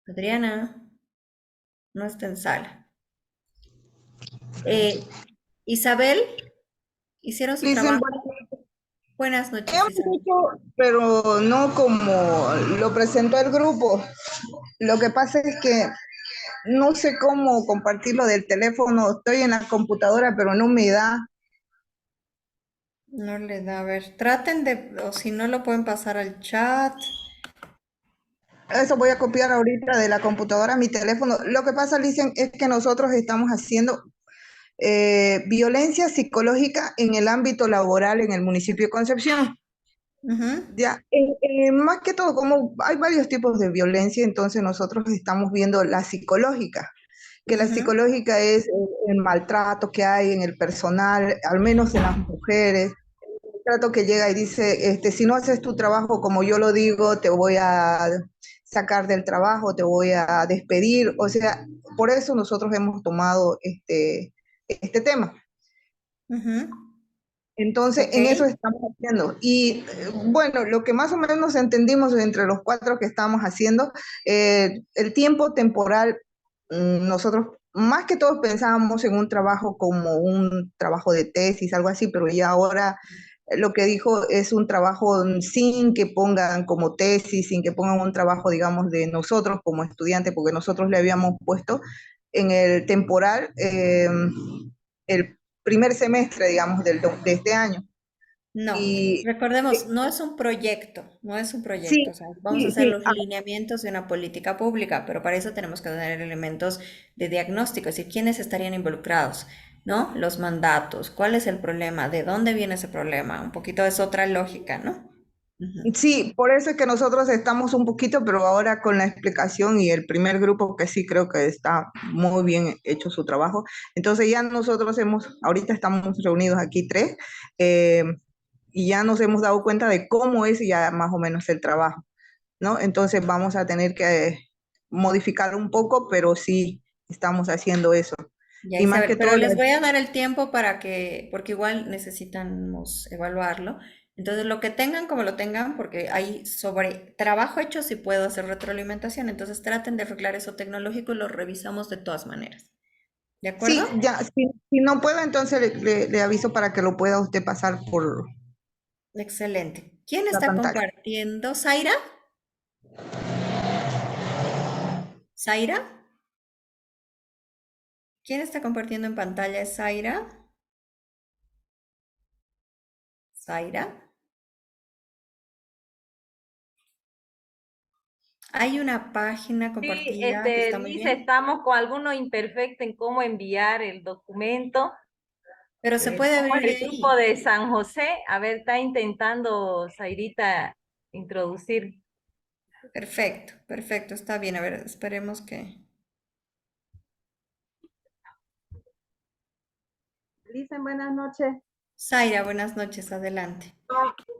Adriana, no está en sala. Isabel, ¿hicieron su Dicen, trabajo? bueno, Buenas noches, hemos Isabel. hecho, pero no como lo presentó el grupo. Lo que pasa es que no sé cómo compartirlo del teléfono. Estoy en la computadora, pero no me da. No le da, a ver, traten de, o si no lo pueden pasar al chat. Eso voy a copiar ahorita de la computadora a mi teléfono. Lo que pasa, Licen, es que nosotros estamos haciendo violencia psicológica en el ámbito laboral en el municipio de Concepción. Ujú, Ya, más que todo, como hay varios tipos de violencia, entonces nosotros estamos viendo la psicológica, que la ujú, psicológica es el maltrato que hay en el personal, al menos en las mujeres, el trato que llega y dice, si no haces tu trabajo como yo lo digo, te voy a sacar del trabajo, te voy a despedir, o sea, por eso nosotros hemos tomado este tema. ujú. Entonces, Ok. en eso estamos haciendo. Y bueno, lo que más o menos entendimos entre los cuatro que estamos haciendo, el tiempo temporal, nosotros más que todos pensábamos en un trabajo como un trabajo de tesis, algo así, pero ya ahora lo que dijo es un trabajo sin que pongan como tesis, sin que pongan un trabajo, digamos, de nosotros como estudiantes, porque nosotros le habíamos puesto en el temporal el primer semestre, digamos, de este año. No, Y recordemos, eh, no es un proyecto, no es un proyecto, sí, o sea, vamos a sí, hacer sí, los lineamientos de una política pública, pero para eso tenemos que tener elementos de diagnóstico, es decir, quiénes estarían involucrados, ¿no? Los mandatos, cuál es el problema, de dónde viene ese problema, un poquito es otra lógica, ¿no? Ujú. sí, por eso es que nosotros estamos un poquito, pero ahora con la explicación y el primer grupo que sí creo que está muy bien hecho su trabajo. Entonces ya nosotros ahorita estamos reunidos aquí tres, eh, y ya nos hemos dado cuenta de cómo es ya más o menos el trabajo, ¿no? Entonces vamos a tener que modificar un poco, pero sí estamos haciendo eso. Ya, Y más Isabel, que pero todo, les voy a dar el tiempo para que, porque igual necesitamos evaluarlo. Entonces, lo que tengan, como lo tengan, porque hay sobre trabajo hecho, sí puedo hacer retroalimentación. Entonces, traten de arreglar eso tecnológico y lo revisamos de todas maneras. ¿De sí, acuerdo? ya, si no puedo, entonces le aviso para que lo pueda usted pasar por Excelente. ¿Quién la está pantalla. compartiendo? ¿Zaira? ¿Zaira? ¿Quién está compartiendo en pantalla? ¿Es Zaira? ¿Zaira? Hay una página Sí, compartida que está muy Liz, bien, estamos con alguno imperfecto en cómo enviar el documento. pero se puede Somos abrir de el grupo ahí. de San José. A ver, está intentando Zairita introducir. Perfecto, perfecto, está bien. A ver, esperemos que... Dicen buenas noches. Zaira, buenas noches, adelante.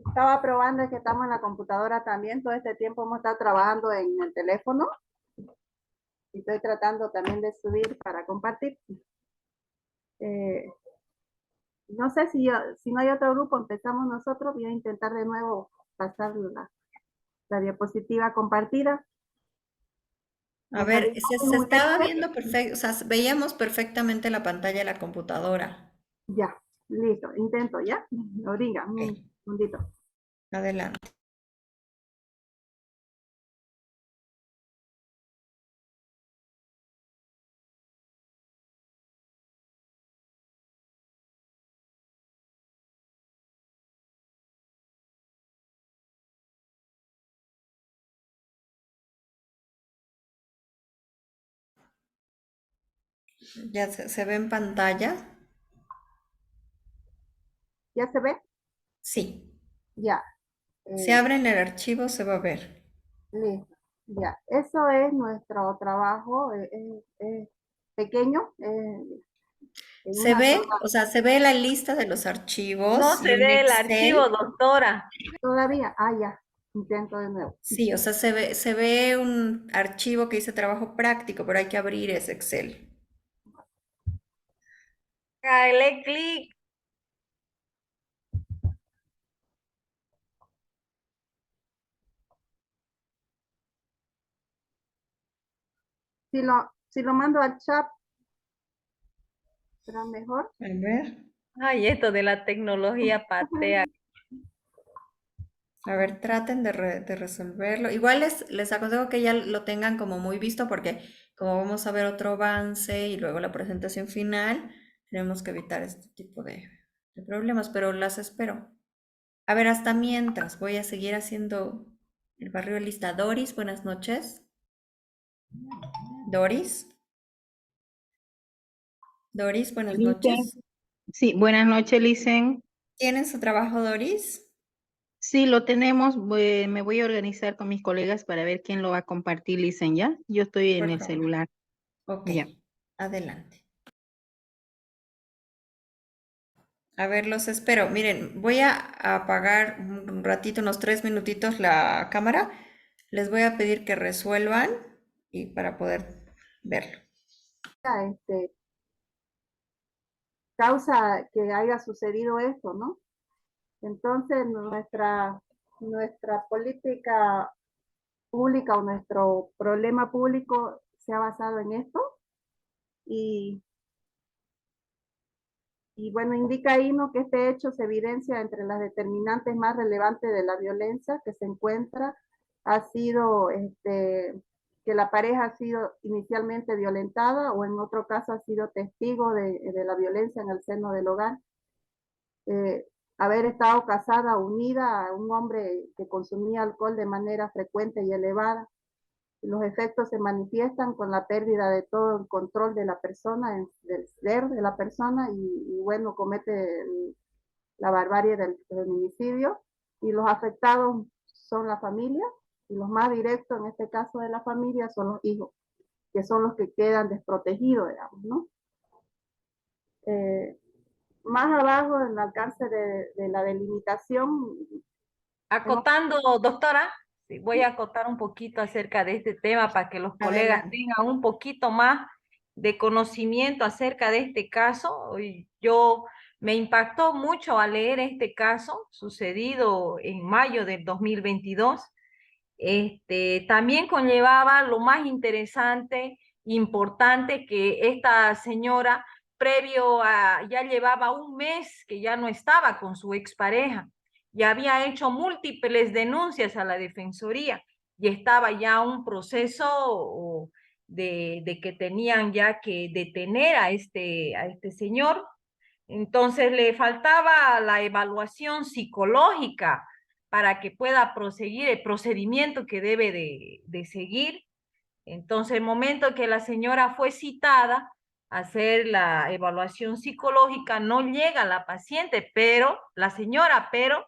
Estaba probando que estamos en la computadora también. Todo este tiempo hemos estado trabajando en el teléfono y estoy tratando también de subir para compartir. Eh, no sé si no hay otro grupo, empezamos nosotros. Voy a intentar de nuevo pasar la diapositiva compartida. A Me ver, salí se en un estaba Excel. viendo perfecto, o sea, veíamos perfectamente la pantalla de la computadora. Ya, listo. Intento, ¿ya? Oringa, Ok, un segundito. adelante. Ya se ve en pantalla. ¿Ya se ve? Sí, Ya. se Eh, abre en el archivo, se va a ver. Listo, ya. Eso es nuestro trabajo. Es pequeño, en Se una ve, sola. o sea, se ve la lista de los No archivos y se un ve el archivo, Excel. doctora. Todavía, ya. Intento de nuevo. Sí, o sea, se ve un archivo que dice trabajo práctico, pero hay que abrir ese Excel. Dale clic. Si lo mando al chat, será mejor. A ver. Ay, esto de la tecnología patea. A ver, traten de resolverlo. Igual les aconsejo que ya lo tengan como muy visto porque como vamos a ver otro avance y luego la presentación final, tenemos que evitar este tipo de problemas, pero las espero. A ver, hasta mientras voy a seguir haciendo el barrio de lista. Doris, buenas noches. Doris, Doris, buenas Licen, noches. sí, buenas noches, Licen. ¿Tienen su trabajo, Doris? Sí, lo tenemos. Me voy a organizar con mis colegas para ver quién lo va a compartir, Licen, ¿ya? Yo estoy en Por el favor. celular, Ok, ya. adelante. A ver, los espero. Miren, voy a apagar un ratito, unos 3 minutitos la cámara. Les voy a pedir que resuelvan y para poder verlo. Ya, causa que haya sucedido esto, ¿no? Entonces, nuestra política pública o nuestro problema público se ha basado en esto y, y bueno, indica ahí, ¿no?, que este hecho se evidencia entre las determinantes más relevantes de la violencia que se encuentra, ha sido que la pareja ha sido inicialmente violentada o en otro caso ha sido testigo de la violencia en el seno del hogar. Haber estado casada, unida a un hombre que consumía alcohol de manera frecuente y elevada. Los efectos se manifiestan con la pérdida de todo el control de la persona, del ser de la persona, y bueno, comete la barbarie del feminicidio, y los afectados son la familia, y los más directos en este caso de la familia son los hijos, que son los que quedan desprotegidos, digamos, ¿no? Más abajo, en el alcance de la delimitación. Acotando, doctora, sí, voy a acotar un poquito acerca de este tema para que los colegas Adelante. tengan un poquito más de conocimiento acerca de este caso. Yo me impactó mucho al leer este caso sucedido en mayo del 2022. También conllevaba lo más interesante, importante, que esta señora, previo a, ya llevaba un mes que ya no estaba con su expareja, y había hecho múltiples denuncias a la defensoría, y estaba ya un proceso de que tenían ya que detener a este señor. Entonces le faltaba la evaluación psicológica para que pueda proseguir el procedimiento que debe de seguir. Entonces, el momento que la señora fue citada a hacer la evaluación psicológica, no llega la paciente, pero la señora, pero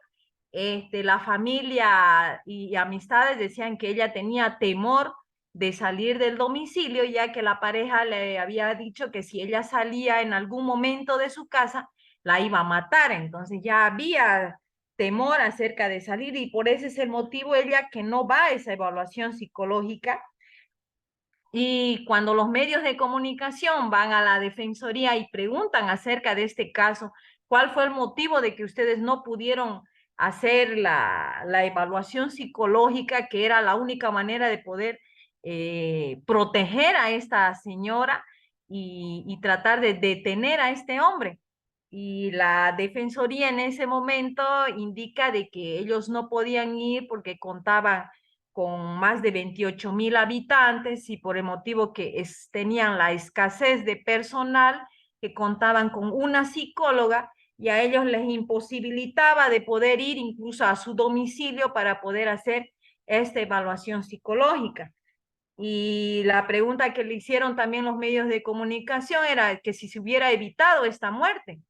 la familia y amistades decían que ella tenía temor de salir del domicilio, ya que la pareja le había dicho que si ella salía en algún momento de su casa, la iba a matar. Entonces ya había temor acerca de salir, y por ese es el motivo ella que no va a esa evaluación psicológica. Y cuando los medios de comunicación van a la defensoría y preguntan acerca de este caso, ¿cuál fue el motivo de que ustedes no pudieron hacer la evaluación psicológica, que era la única manera de poder proteger a esta señora y tratar de detener a este hombre? Y la defensoría en ese momento indica de que ellos no podían ir porque contaban con más de 28,000 habitantes, y por el motivo que tenían la escasez de personal, que contaban con una psicóloga, y a ellos les imposibilitaba de poder ir incluso a su domicilio para poder hacer esta evaluación psicológica. Y la pregunta que le hicieron también los medios de comunicación era que si se hubiera evitado esta muerte.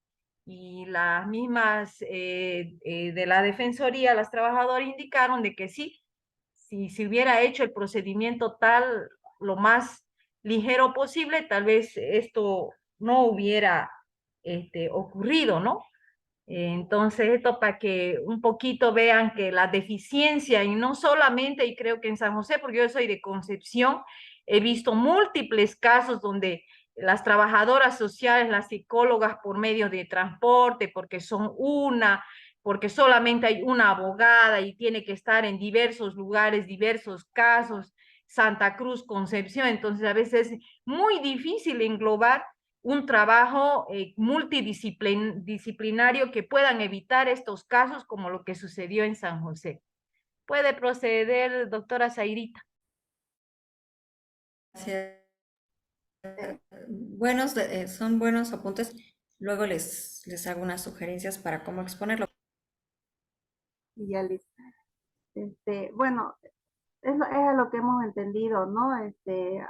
Y las mismas de la defensoría, las trabajadoras indicaron de que sí, si se hubiera hecho el procedimiento tal, lo más ligero posible, tal vez esto no hubiera ocurrido, ¿no? Entonces, esto para que un poquito vean que la deficiencia, y no solamente, y creo que en San José, porque yo soy de Concepción, he visto múltiples casos donde las trabajadoras sociales, las psicólogas por medio de transporte, porque solamente hay una abogada y tiene que estar en diversos lugares, diversos casos, Santa Cruz, Concepción, entonces a veces es muy difícil englobar un trabajo multidisciplinario que puedan evitar estos casos como lo que sucedió en San José. Puede proceder, doctora Zairita. Gracias. Son buenos apuntes. Luego les hago unas sugerencias para cómo exponerlo. Y ya listo. Bueno, es a lo que hemos entendido, ¿no?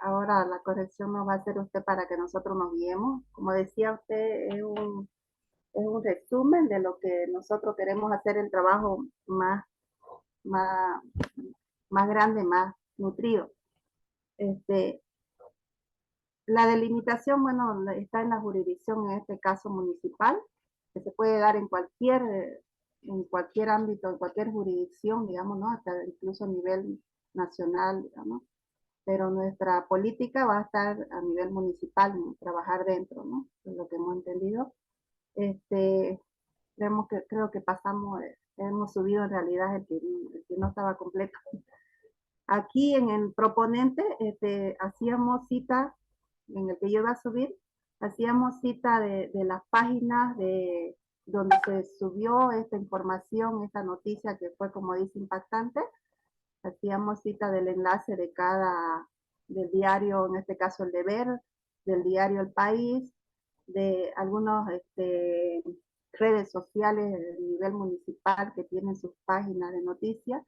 Ahora la corrección nos va a hacer usted para que nosotros nos guiemos. Como decía usted, es un resumen de lo que nosotros queremos hacer, el trabajo más, más grande, más nutrido. La delimitación, bueno, está en la jurisdicción, en este caso municipal, que se puede dar en cualquier ámbito, en cualquier jurisdicción, digamos, ¿no? Hasta incluso a nivel nacional, digamos. Pero nuestra política va a estar a nivel municipal, ¿no? Trabajar dentro, ¿no? Es lo que hemos entendido. Creo que pasamos, hemos subido en realidad el que no estaba completo. Aquí en el proponente hacíamos cita, en el que yo iba a subir, hacíamos cita de las páginas de donde se subió esta información, esta noticia que fue, como dice, impactante. Hacíamos cita del enlace de cada del diario, en este caso El Deber, del diario El País, de algunos redes sociales a nivel municipal que tienen sus páginas de noticias.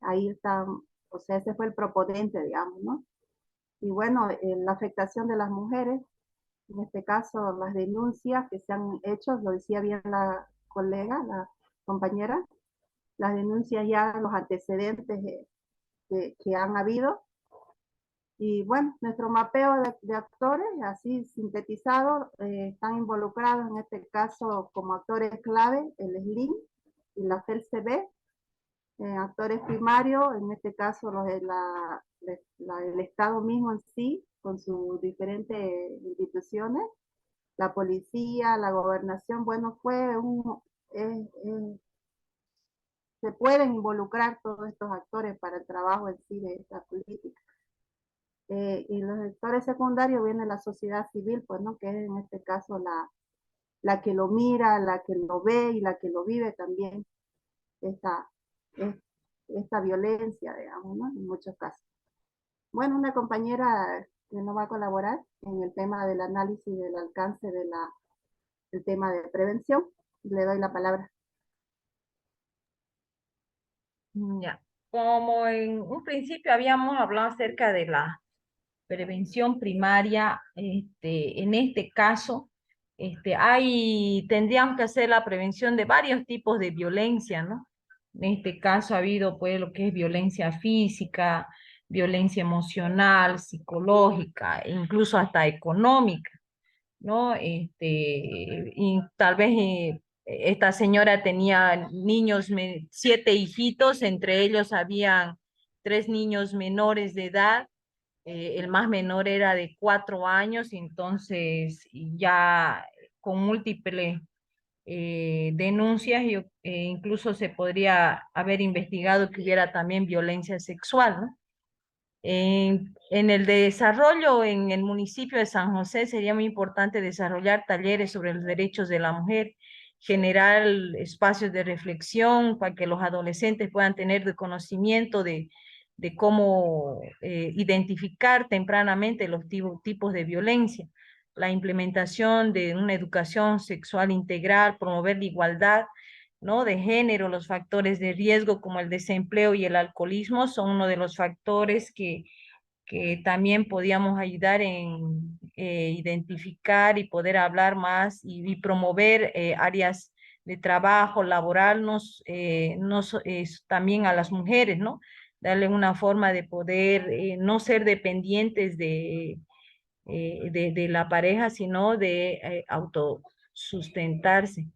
Ahí está, o sea, ese fue el proponente, digamos, ¿no? Y bueno, la afectación de las mujeres, en este caso las denuncias que se han hecho, lo decía bien la colega, la compañera, las denuncias ya, los antecedentes que han habido. Y bueno, nuestro mapeo de actores, así sintetizado, están involucrados en este caso como actores clave, el SLIN y la FELCB, actores primarios, en este caso los de el Estado mismo en sí, con sus diferentes instituciones, la policía, la gobernación, bueno, se pueden involucrar todos estos actores para el trabajo en sí de esta política. Y los sectores secundarios viene la sociedad civil, pues, ¿no? Que es en este caso la que lo mira, la que lo ve y la que lo vive también, esta, esta violencia, digamos, ¿no? En muchos casos. Bueno, una compañera que nos va a colaborar en el tema del análisis del alcance del tema de prevención. Le doy la palabra. Ya. Como en un principio habíamos hablado acerca de la prevención primaria, en este caso, tendríamos que hacer la prevención de varios tipos de violencia, ¿no? En este caso ha habido pues lo que es violencia física, violencia emocional, psicológica, e incluso hasta económica, ¿no? Y tal vez esta señora tenía niños, 7 hijitos, entre ellos habían 3 niños menores de edad, el más menor era de 4 años, entonces ya con múltiples denuncias, incluso se podría haber investigado que hubiera también violencia sexual, ¿no? En el desarrollo en el municipio de San José sería muy importante desarrollar talleres sobre los derechos de la mujer, generar espacios de reflexión para que los adolescentes puedan tener de conocimiento de cómo identificar tempranamente los tipos de violencia, la implementación de una educación sexual integral, promover la igualdad, ¿no? De género. Los factores de riesgo como el desempleo y el alcoholismo son uno de los factores que también podíamos ayudar en identificar y poder hablar más y promover áreas de trabajo laboral, también a las mujeres, ¿no? Darle una forma de poder no ser dependientes de la pareja, sino de autosustentarse.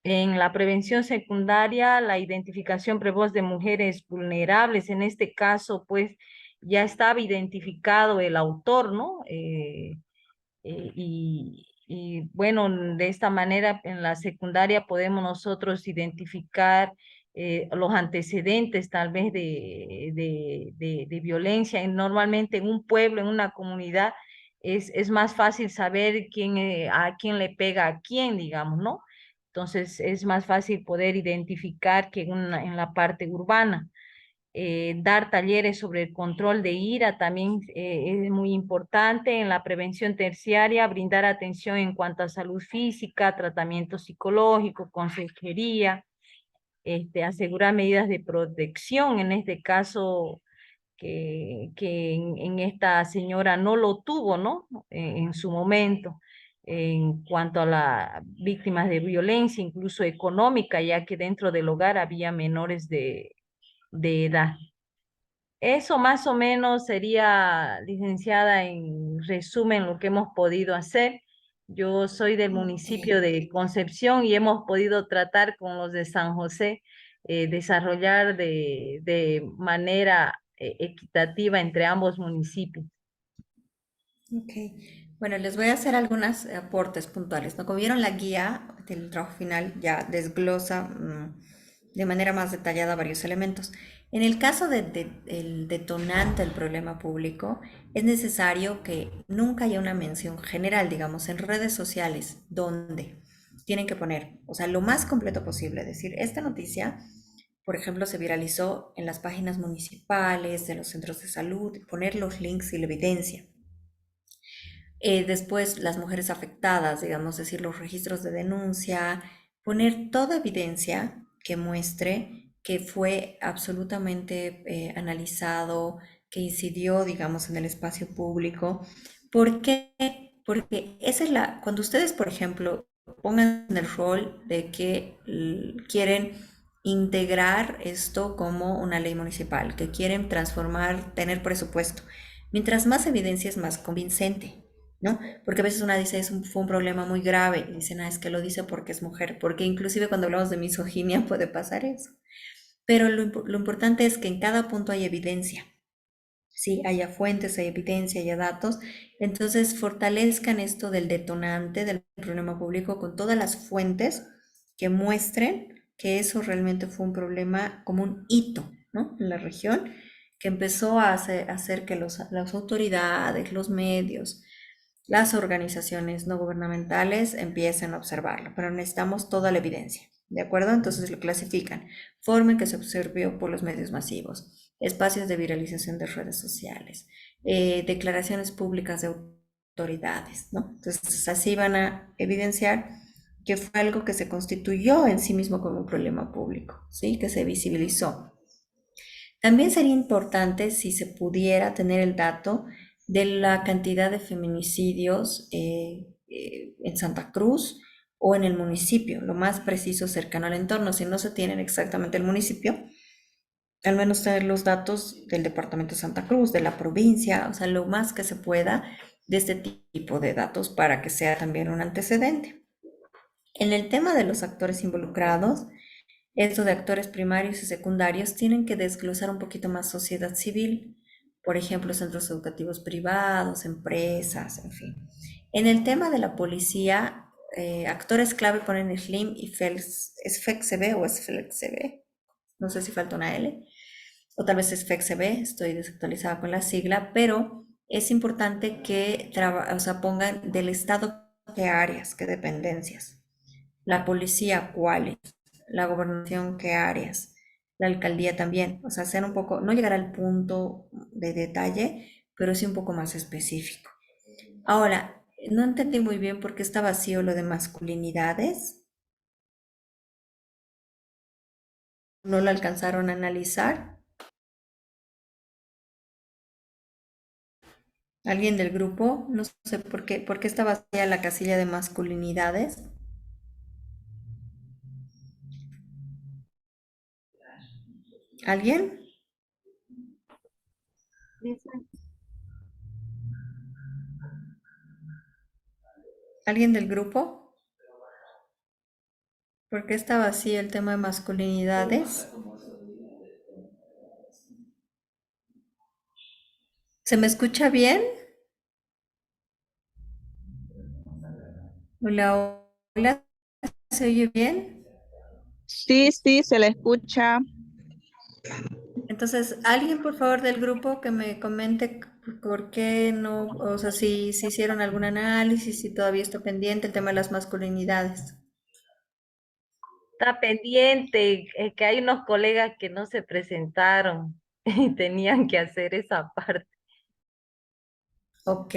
En la prevención secundaria, la identificación precoz de mujeres vulnerables, en este caso, pues ya estaba identificado el autor, ¿no? Bueno, de esta manera en la secundaria podemos nosotros identificar los antecedentes tal vez de violencia. Y normalmente en un pueblo, en una comunidad, es más fácil saber a quién le pega a quién, digamos, ¿no? Entonces es más fácil poder identificar que en la parte urbana. Dar talleres sobre el control de ira también es muy importante. En la prevención terciaria, brindar atención en cuanto a salud física, tratamiento psicológico, consejería, asegurar medidas de protección, en este caso que en esta señora no lo tuvo, ¿no? En su momento, en cuanto a las víctimas de violencia, incluso económica, ya que dentro del hogar había menores de edad. Eso más o menos sería, licenciada, en resumen, lo que hemos podido hacer. Yo soy del municipio de Concepción y hemos podido tratar con los de San José, desarrollar de manera equitativa entre ambos municipios. Ok, bueno, les voy a hacer algunos aportes puntuales, ¿no? Como vieron, la guía del trabajo final ya desglosa de manera más detallada varios elementos. En el caso del detonante del problema público, es necesario que nunca haya una mención general, digamos, en redes sociales, donde tienen que poner, o sea, lo más completo posible, decir, esta noticia por ejemplo, se viralizó en las páginas municipales, de los centros de salud, poner los links y la evidencia. Después, las mujeres afectadas, digamos, decir, los registros de denuncia, poner toda evidencia que muestre que fue absolutamente analizado, que incidió, digamos, en el espacio público. ¿Por qué? Porque esa es cuando ustedes, por ejemplo, pongan en el rol de que quieren integrar esto como una ley municipal, que quieren transformar, tener presupuesto. Mientras más evidencia es más convincente, ¿no? Porque a veces una dice, fue un problema muy grave, y dicen, es que lo dice porque es mujer, porque inclusive cuando hablamos de misoginia puede pasar eso. Pero lo importante es que en cada punto hay evidencia, ¿sí? Haya fuentes, hay evidencia, haya datos, entonces fortalezcan esto del detonante del problema público con todas las fuentes que muestren que eso realmente fue un problema como un hito, ¿no? En la región, que empezó a hacer que las autoridades, los medios, las organizaciones no gubernamentales empiecen a observarlo, pero necesitamos toda la evidencia, ¿de acuerdo? Entonces lo clasifican, forma en que se observó por los medios masivos, espacios de viralización de redes sociales, declaraciones públicas de autoridades, ¿no? Entonces así van a evidenciar que fue algo que se constituyó en sí mismo como un problema público, ¿sí? Que se visibilizó. También sería importante si se pudiera tener el dato de la cantidad de feminicidios en Santa Cruz o en el municipio, lo más preciso cercano al entorno. Si no se tienen exactamente el municipio, al menos tener los datos del departamento de Santa Cruz, de la provincia, o sea, lo más que se pueda de este tipo de datos para que sea también un antecedente. En el tema de los actores involucrados, esto de actores primarios y secundarios tienen que desglosar un poquito más sociedad civil, por ejemplo, centros educativos privados, empresas, en fin. En el tema de la policía, actores clave ponen Slim y ¿es FEXCB o es FLEXCB? No sé si falta una L, o tal vez es FEXCB, estoy desactualizada con la sigla, pero es importante que pongan del Estado qué áreas, qué dependencias, la policía cuáles, la gobernación qué áreas, la alcaldía también, o sea, sean un poco, no llegar al punto de detalle, pero sí un poco más específico. Ahora, no entendí muy bien por qué está vacío lo de masculinidades. ¿No lo alcanzaron a analizar? ¿Alguien del grupo? No sé por qué está vacía la casilla de masculinidades. ¿Alguien? Dice, ¿Alguien del grupo? ¿Por qué está vacío el tema de masculinidades? ¿Se me escucha bien? Hola, hola, ¿se oye bien? Sí, sí, se le escucha. Entonces, alguien por favor del grupo que me comente por qué no, o sea, si hicieron algún análisis, si todavía está pendiente el tema de las masculinidades. Está pendiente, que hay unos colegas que no se presentaron y tenían que hacer esa parte. Ok.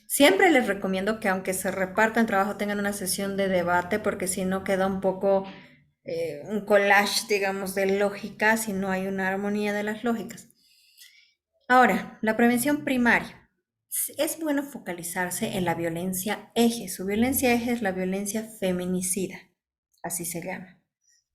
Siempre les recomiendo que aunque se repartan trabajo tengan una sesión de debate porque si no queda un poco un collage, digamos, de lógica, si no hay una armonía de las lógicas. Ahora, la prevención primaria. Es bueno focalizarse en la violencia eje. Su violencia eje es la violencia feminicida, así se llama.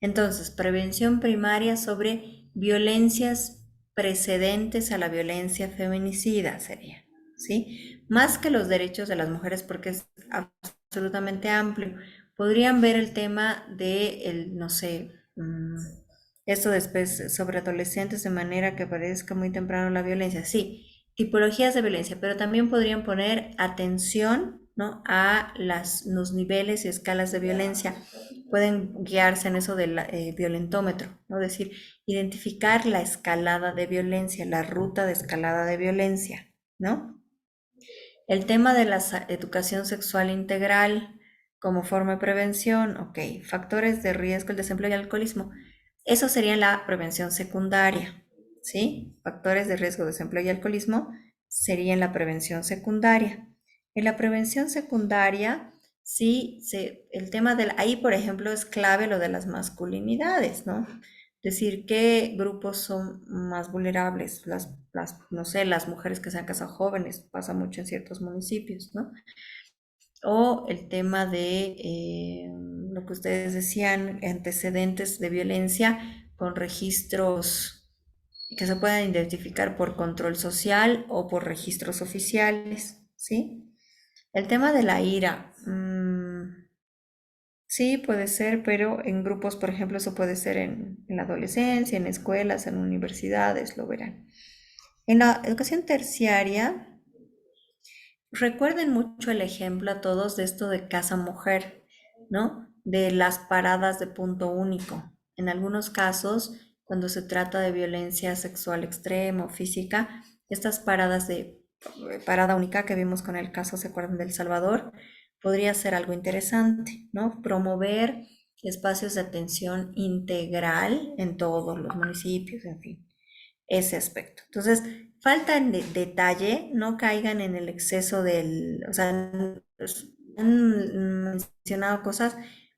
Entonces, prevención primaria sobre violencias precedentes a la violencia feminicida sería, ¿sí? Más que los derechos de las mujeres, porque es absolutamente amplio, podrían ver el tema de, no sé, esto después sobre adolescentes de manera que parezca muy temprano la violencia, sí, tipologías de violencia, pero también podrían poner atención, ¿no? A los niveles y escalas de violencia. Pueden guiarse en eso del violentómetro, ¿no? Es decir, identificar la escalada de violencia, la ruta de escalada de violencia, ¿no? El tema de la educación sexual integral como forma de prevención, ok, factores de riesgo, el desempleo y el alcoholismo. Eso sería la prevención secundaria, ¿sí? Factores de riesgo de desempleo y alcoholismo sería en la prevención secundaria. En la prevención secundaria, sí, el tema ahí, por ejemplo, es clave lo de las masculinidades, ¿no? Decir qué grupos son más vulnerables, no sé, las mujeres que se han casado jóvenes, pasa mucho en ciertos municipios, ¿no? O el tema de lo que ustedes decían, antecedentes de violencia con registros que se puedan identificar por control social o por registros oficiales, ¿sí? El tema de la ira, sí, puede ser, pero en grupos, por ejemplo, eso puede ser en la adolescencia, en escuelas, en universidades, lo verán. En la educación terciaria, recuerden mucho el ejemplo a todos de esto de casa mujer, ¿no? De las paradas de punto único. En algunos casos, cuando se trata de violencia sexual extrema o física, estas paradas de parada única que vimos con el caso, ¿se acuerdan del Salvador? Podría ser algo interesante, ¿no? Promover espacios de atención integral en todos los municipios, en fin, ese aspecto. Entonces, falta en detalle, no caigan en el exceso o sea, han mencionado cosas,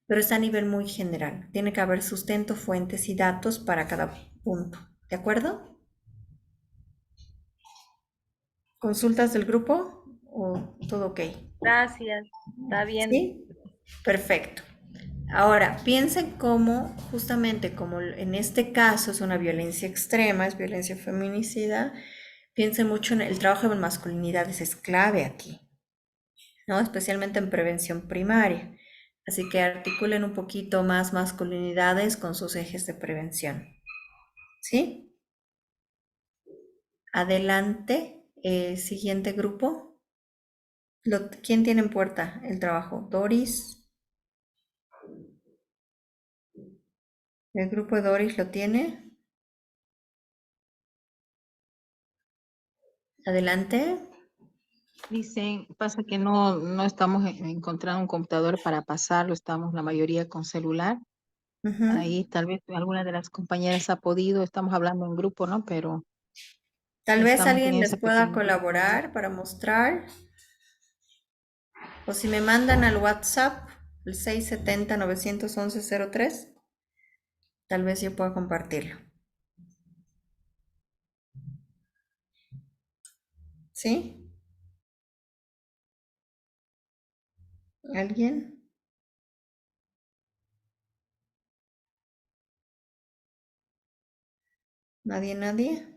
pero está a nivel muy general. Tiene que haber sustento, fuentes y datos para cada punto. ¿De acuerdo? ¿Consultas del grupo o todo ok? Gracias, está bien. ¿Sí? Perfecto. Ahora, piensen cómo, justamente como en este caso es una violencia extrema, es violencia feminicida, piensen mucho en el trabajo de masculinidades, es clave aquí, ¿no? Especialmente en prevención primaria. Así que articulen un poquito más masculinidades con sus ejes de prevención. ¿Sí? Adelante, siguiente grupo. ¿Quién tiene en puerta el trabajo? Doris. ¿El grupo de Doris lo tiene? Adelante. Dicen, pasa que no estamos encontrando un computador para pasarlo, estamos la mayoría con celular. Ujú. Ahí tal vez alguna de las compañeras ha podido, estamos hablando en grupo, ¿no? Pero Tal vez estamos alguien teniendo les esa pueda pequeña dificultad. colaborar para mostrar. O si me mandan al WhatsApp, el 670-911-03, tal vez yo pueda compartirlo. ¿Sí? ¿Alguien? ¿Nadie, nadie?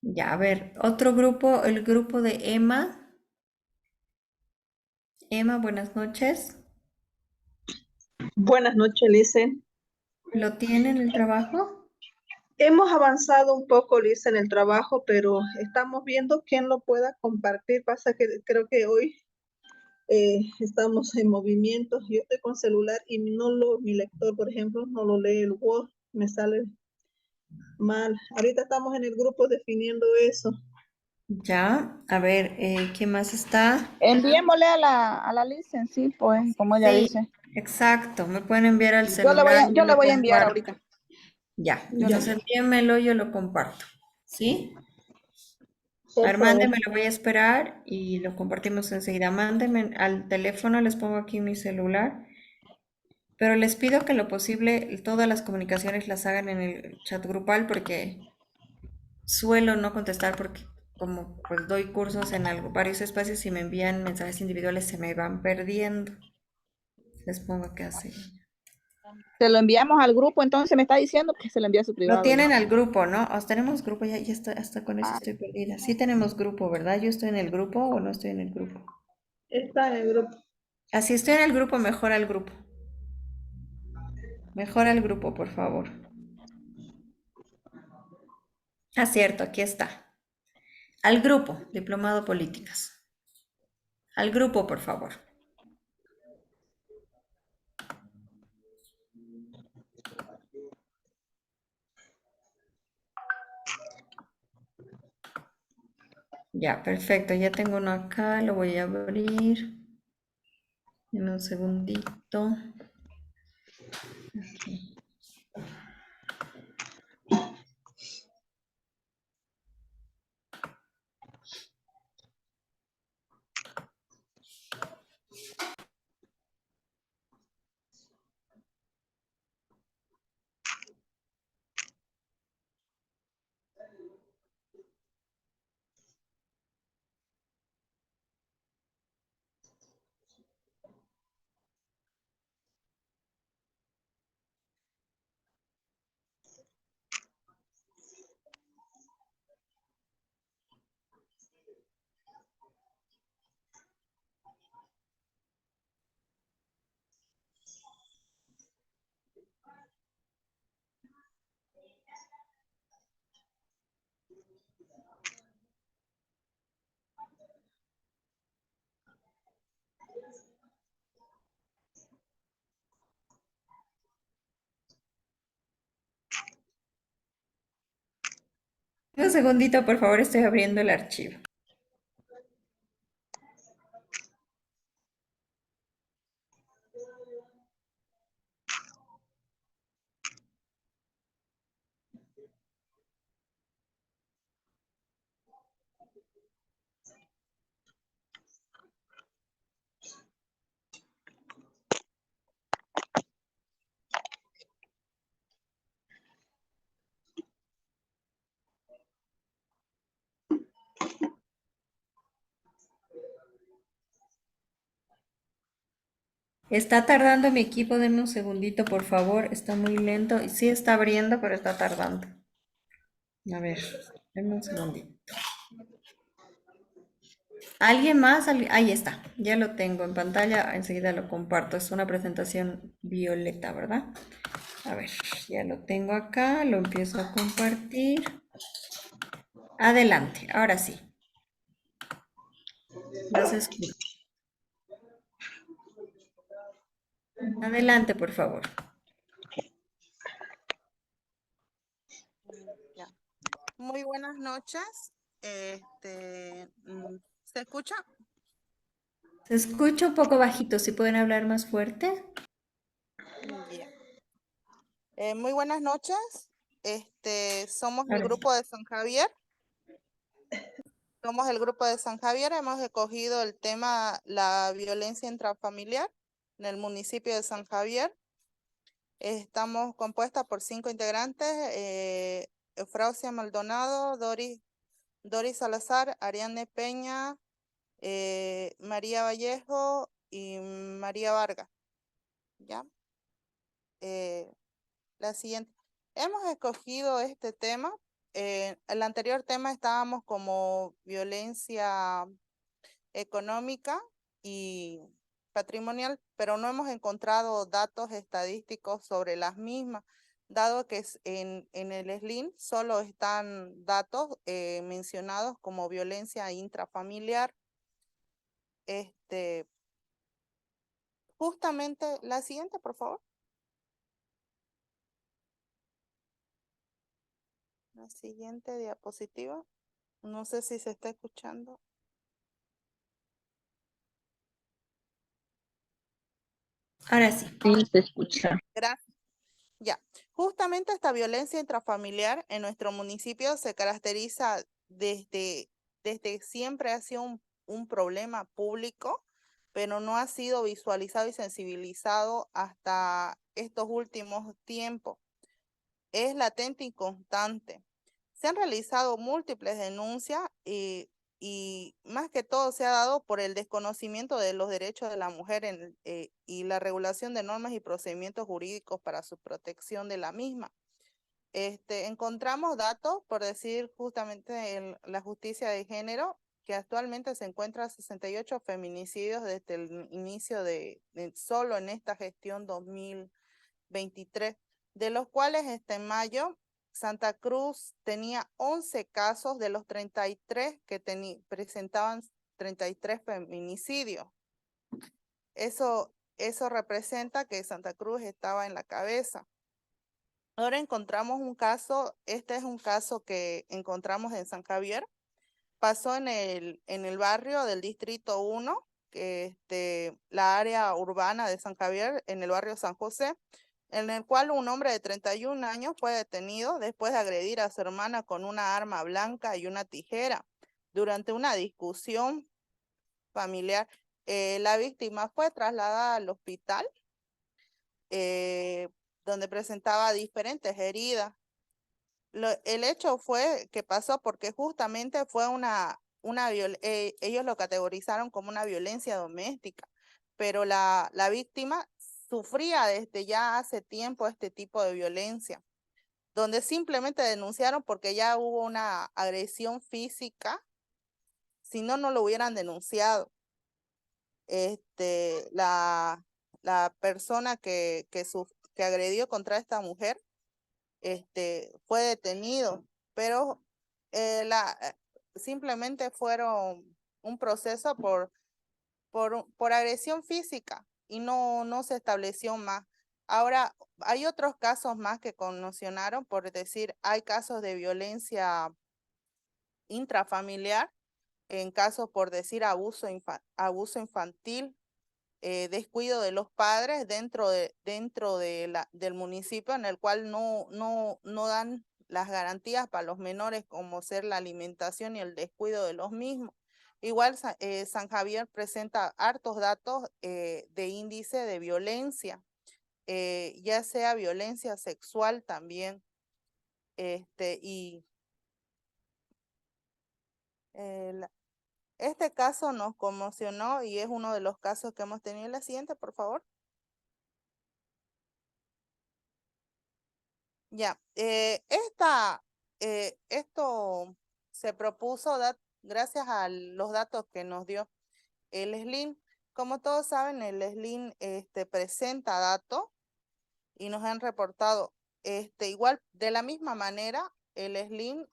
Ya, a ver, otro grupo, el grupo de Emma. Emma, buenas noches. Buenas noches, Lice. ¿Lo tienen el trabajo? Hemos avanzado un poco, Lice, en el trabajo, pero estamos viendo quién lo pueda compartir. Pasa que creo que hoy estamos en movimiento. Yo estoy con celular y mi lector, por ejemplo, no lo lee el Word, me sale mal. Ahorita estamos en el grupo definiendo eso. Ya, a ver, ¿quién más está? Enviémosle a la Licen, sí, pues, como ella Sí, dice. exacto, me pueden enviar al Yo le voy celular, a, yo yo le lo voy a enviar comparto. ahorita. Ya, Yo le entonces envío. envíenmelo, yo lo comparto. ¿Sí? Por Armande, favor. me lo voy a esperar y lo compartimos enseguida. Mándenme al teléfono, les pongo aquí mi celular, pero les pido que en lo posible todas las comunicaciones las hagan en el chat grupal porque suelo no contestar porque como pues doy cursos en varios espacios y me envían mensajes individuales se me van perdiendo. Les pongo que así. Se lo enviamos al grupo, entonces me está diciendo que se lo envía a su Lo privado. tienen al grupo, ¿no? Tenemos grupo, ya está, hasta con eso Ah, estoy perdida. Sí tenemos grupo, ¿verdad? ¿Yo estoy en el grupo o no estoy en el grupo? Está en el grupo. Así estoy en el grupo, mejora el grupo. Mejora el grupo, por favor. Ah, cierto, aquí está. Al grupo, Diplomado Políticas. Al grupo, por favor. Ya, perfecto. Ya tengo uno acá, lo voy a abrir. En un segundito. Un segundito, por favor, estoy abriendo el archivo. Está tardando mi equipo, denme un segundito, por favor. Está muy lento. Y sí está abriendo, pero está tardando. A ver, denme un segundito. ¿Alguien más? Ahí está. Ya lo tengo en pantalla. Enseguida lo comparto. Es una presentación violeta, ¿verdad? A ver, ya lo tengo acá. Lo empiezo a compartir. Adelante, ahora sí. Los escucho. Adelante, por favor. Ya. Muy buenas noches. ¿Se escucha? Se escucha un poco bajito. ¿Si pueden hablar más fuerte? Ya. Muy buenas noches. Somos el Ahora sí. grupo de San Javier. Somos el grupo de San Javier. Hemos escogido el tema la violencia intrafamiliar en el municipio de San Javier. Estamos compuestas por 5 integrantes. Eufrasia Maldonado, Doris Salazar, Ariane Peña, María Vallejo y María Vargas. ¿Ya? La siguiente. Hemos escogido este tema. El anterior tema estábamos como violencia económica y patrimonial, pero no hemos encontrado datos estadísticos sobre las mismas, dado que en el SLIN solo están datos mencionados como violencia intrafamiliar. Justamente, la siguiente, por favor. La siguiente diapositiva. No sé si se está escuchando. Ahora sí. Sí, se escucha. Gracias. Ya. Justamente esta violencia intrafamiliar en nuestro municipio se caracteriza desde siempre ha sido un problema público, pero no ha sido visualizado y sensibilizado hasta estos últimos tiempos. Es latente y constante. Se han realizado múltiples denuncias y más que todo se ha dado por el desconocimiento de los derechos de la mujer y la regulación de normas y procedimientos jurídicos para su protección de la misma. Encontramos datos, por decir justamente en la justicia de género, que actualmente se encuentran 68 feminicidios desde el inicio solo en esta gestión 2023, de los cuales en mayo Santa Cruz tenía 11 casos de los 33 que presentaban 33 feminicidios. Eso representa que Santa Cruz estaba en la cabeza. Ahora encontramos un caso, este es un caso que encontramos en San Javier, pasó en el barrio del Distrito 1, que la área urbana de San Javier, en el barrio San José. en el cual un hombre de 31 años fue detenido después de agredir a su hermana con una arma blanca y una tijera durante una discusión familiar. La víctima fue trasladada al hospital donde presentaba diferentes heridas. El hecho fue que pasó porque justamente fue ellos lo categorizaron como una violencia doméstica, pero la víctima sufría desde ya hace tiempo este tipo de violencia, donde simplemente denunciaron porque ya hubo una agresión física, si no, no lo hubieran denunciado. La persona que agredió contra esta mujer fue detenido, pero simplemente fueron un proceso por agresión física y no se estableció más. Ahora, hay otros casos más que conmocionaron, por decir, hay casos de violencia intrafamiliar, en casos, por decir, abuso infantil, descuido de los padres dentro del municipio, en el cual no dan las garantías para los menores, como ser la alimentación y el descuido de los mismos. Igual San Javier presenta hartos datos de índice de violencia, ya sea violencia sexual también, y este caso nos conmocionó y es uno de los casos que hemos tenido. La siguiente, por favor. Ya, esto se propuso gracias a los datos que nos dio el SLIN. Como todos saben, el SLIN presenta datos y nos han reportado igual de la misma manera el SLIN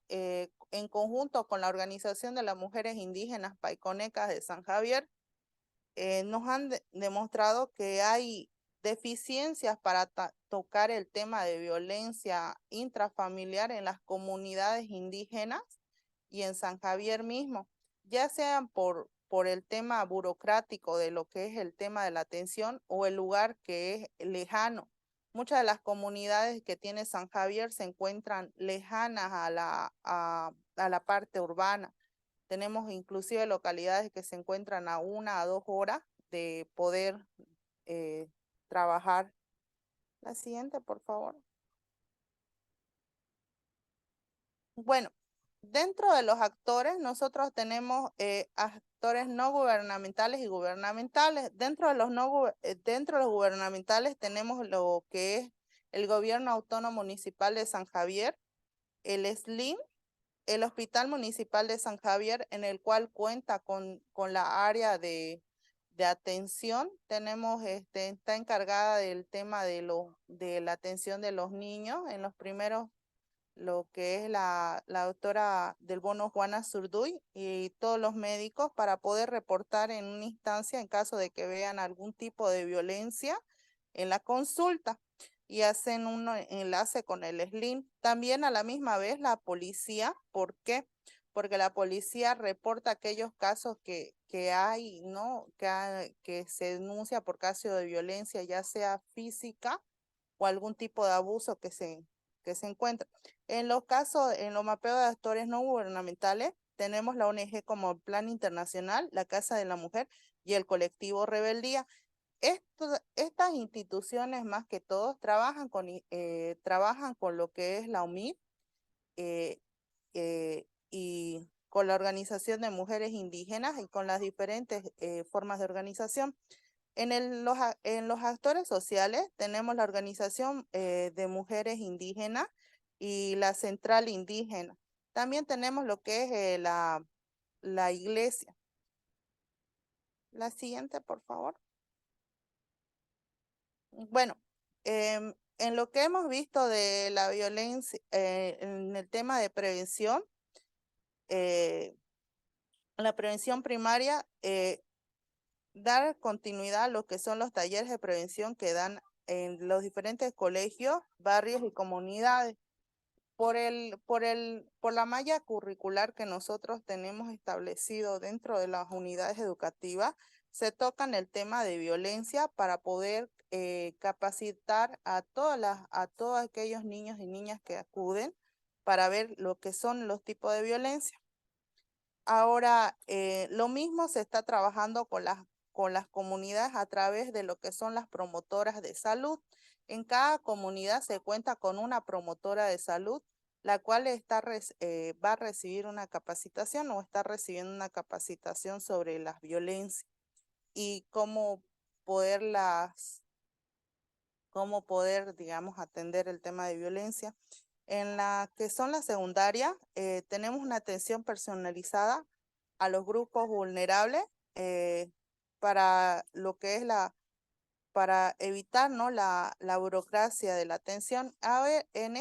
en conjunto con la Organización de las Mujeres Indígenas Paiconecas de San Javier nos han demostrado que hay deficiencias para tocar el tema de violencia intrafamiliar en las comunidades indígenas y en San Javier mismo, ya sean por el tema burocrático de lo que es el tema de la atención o el lugar que es lejano. Muchas de las comunidades que tiene San Javier se encuentran lejanas a la parte urbana. Tenemos inclusive localidades que se encuentran a 1 a 2 horas de poder trabajar. La siguiente, por favor. Bueno, dentro de los actores, nosotros tenemos actores no gubernamentales y gubernamentales. Dentro de los gubernamentales tenemos lo que es el Gobierno Autónomo Municipal de San Javier, el SLIM, el Hospital Municipal de San Javier, en el cual cuenta con la área de atención. Tenemos, está encargada del tema de la atención de los niños. En los primeros, lo que es la doctora del bono Juana Zurduy y todos los médicos para poder reportar en una instancia en caso de que vean algún tipo de violencia en la consulta y hacen un enlace con el SLIN. También a la misma vez la policía. ¿Por qué? Porque la policía reporta aquellos casos que hay, ¿no? Que se denuncia por caso de violencia, ya sea física o algún tipo de abuso que se encuentra. En los casos, en los mapeos de actores no gubernamentales, tenemos la ONG como Plan Internacional, la Casa de la Mujer y el colectivo Rebeldía. Estas instituciones, más que todos, trabajan con lo que es la UMID y con la Organización de Mujeres Indígenas y con las diferentes formas de organización. En los actores sociales tenemos la Organización de Mujeres Indígenas y la Central Indígena. También tenemos lo que es la iglesia. La siguiente, por favor. Bueno, en lo que hemos visto de la violencia, en el tema de prevención, la prevención primaria, dar continuidad a lo que son los talleres de prevención que dan en los diferentes colegios, barrios y comunidades. Por la malla curricular que nosotros tenemos establecido dentro de las unidades educativas, se tocan el tema de violencia para poder capacitar a todos aquellos niños y niñas que acuden para ver lo que son los tipos de violencia. Ahora, lo mismo se está trabajando con las comunidades a través de lo que son las promotoras de salud. En cada comunidad se cuenta con una promotora de salud, la cual va a recibir una capacitación o está recibiendo una capacitación sobre las violencias y cómo poder, digamos, atender el tema de violencia. En la que son la secundaria, tenemos una atención personalizada a los grupos vulnerables para lo que es para evitar, ¿no? la burocracia de la atención. A ver, en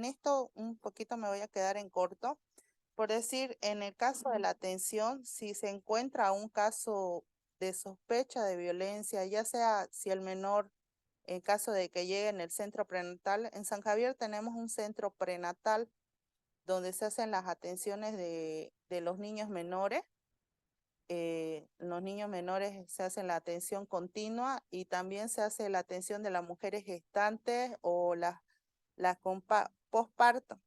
esto un poquito me voy a quedar en corto. Por decir, en el caso de la atención, si se encuentra un caso de sospecha de violencia, ya sea si el menor, en caso de que llegue en el centro prenatal, en San Javier tenemos un centro prenatal donde se hacen las atenciones de los niños menores. Los niños menores se hacen la atención continua y también se hace la atención de las mujeres gestantes o las posparto.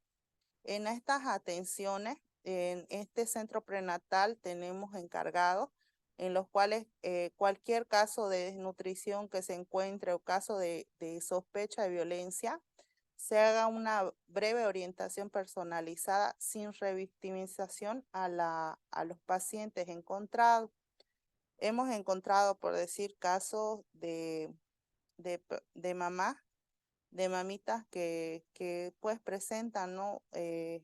En estas atenciones, en este centro prenatal tenemos encargados en los cuales cualquier caso de desnutrición que se encuentre o caso de sospecha de violencia, se haga una breve orientación personalizada sin revictimización a los pacientes encontrados. Hemos encontrado, por decir, casos de mamás, de mamitas que pues presentan, ¿no?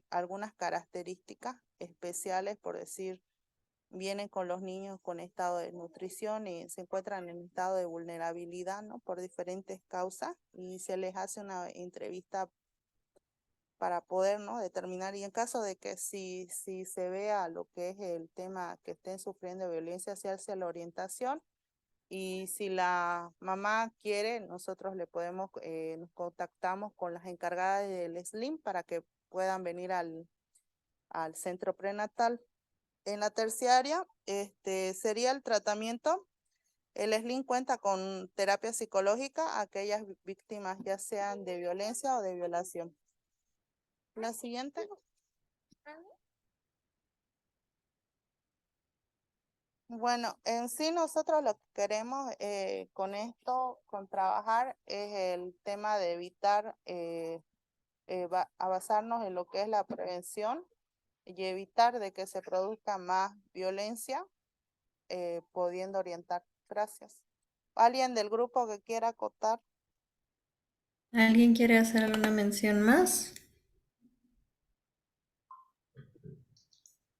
Algunas características especiales, por decir, vienen con los niños con estado de nutrición y se encuentran en estado de vulnerabilidad, ¿no? Por diferentes causas y se les hace una entrevista para poder, ¿no? determinar, y en caso de que si se vea lo que es el tema que estén sufriendo violencia, se hace la orientación. Y si la mamá quiere, nosotros nos contactamos con las encargadas del SLIM para que puedan venir al centro prenatal. En la terciaria, sería el tratamiento. El SLIM cuenta con terapia psicológica a aquellas víctimas ya sean de violencia o de violación. La siguiente. Bueno, en sí nosotros lo que queremos con trabajar es el tema de evitar a basarnos en lo que es la prevención y evitar de que se produzca más violencia, pudiendo orientar. Gracias. ¿Alguien del grupo que quiera acotar? ¿Alguien quiere hacer alguna mención más?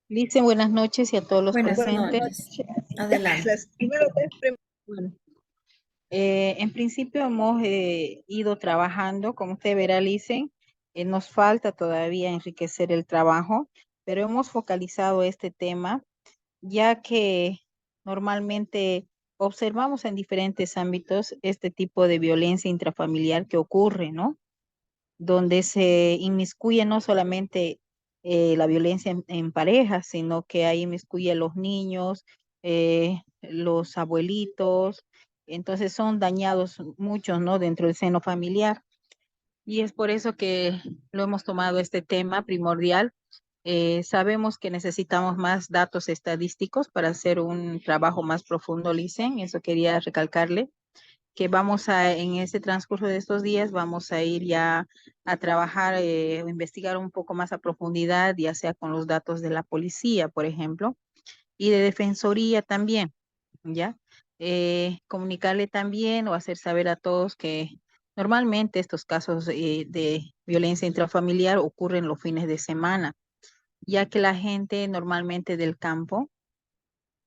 Licen, buenas noches y a todos los Buenas presentes. noches. Adelante. Las primeras tres Bueno, en principio hemos ido trabajando, como usted verá, Licen, nos falta todavía enriquecer el trabajo, pero hemos focalizado este tema, ya que normalmente observamos en diferentes ámbitos este tipo de violencia intrafamiliar que ocurre, ¿no? Donde se inmiscuye no solamente la violencia en pareja, sino que ahí inmiscuye a los niños, los abuelitos, entonces son dañados muchos, ¿no? Dentro del seno familiar. Y es por eso que lo hemos tomado este tema primordial. Sabemos que necesitamos más datos estadísticos para hacer un trabajo más profundo, Licen, eso quería recalcarle que en ese transcurso de estos días, vamos a ir ya a trabajar o investigar un poco más a profundidad, ya sea con los datos de la policía, por ejemplo, y de defensoría también, ¿ya? Comunicarle también o hacer saber a todos que normalmente estos casos de violencia intrafamiliar ocurren los fines de semana, ya que la gente normalmente del campo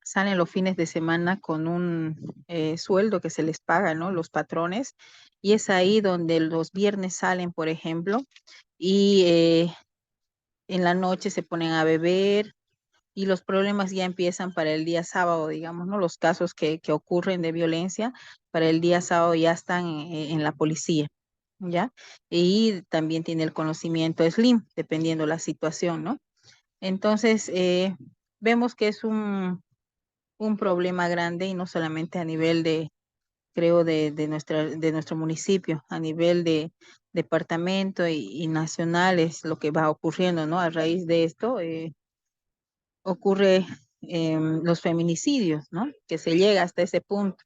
salen los fines de semana con un sueldo que se les paga, ¿no? Los patrones. Y es ahí donde los viernes salen, por ejemplo, y en la noche se ponen a beber y los problemas ya empiezan para el día sábado, digamos, ¿no? Los casos que ocurren de violencia para el día sábado ya están en la policía, ¿ya? Y también tiene el conocimiento SLIM, dependiendo la situación, ¿no? Entonces, vemos que es un problema grande y no solamente a nivel de creo, de nuestro municipio a nivel de departamento y nacional es lo que va ocurriendo, ¿no? A raíz de esto ocurre los feminicidios, ¿no? Que se llega hasta ese punto.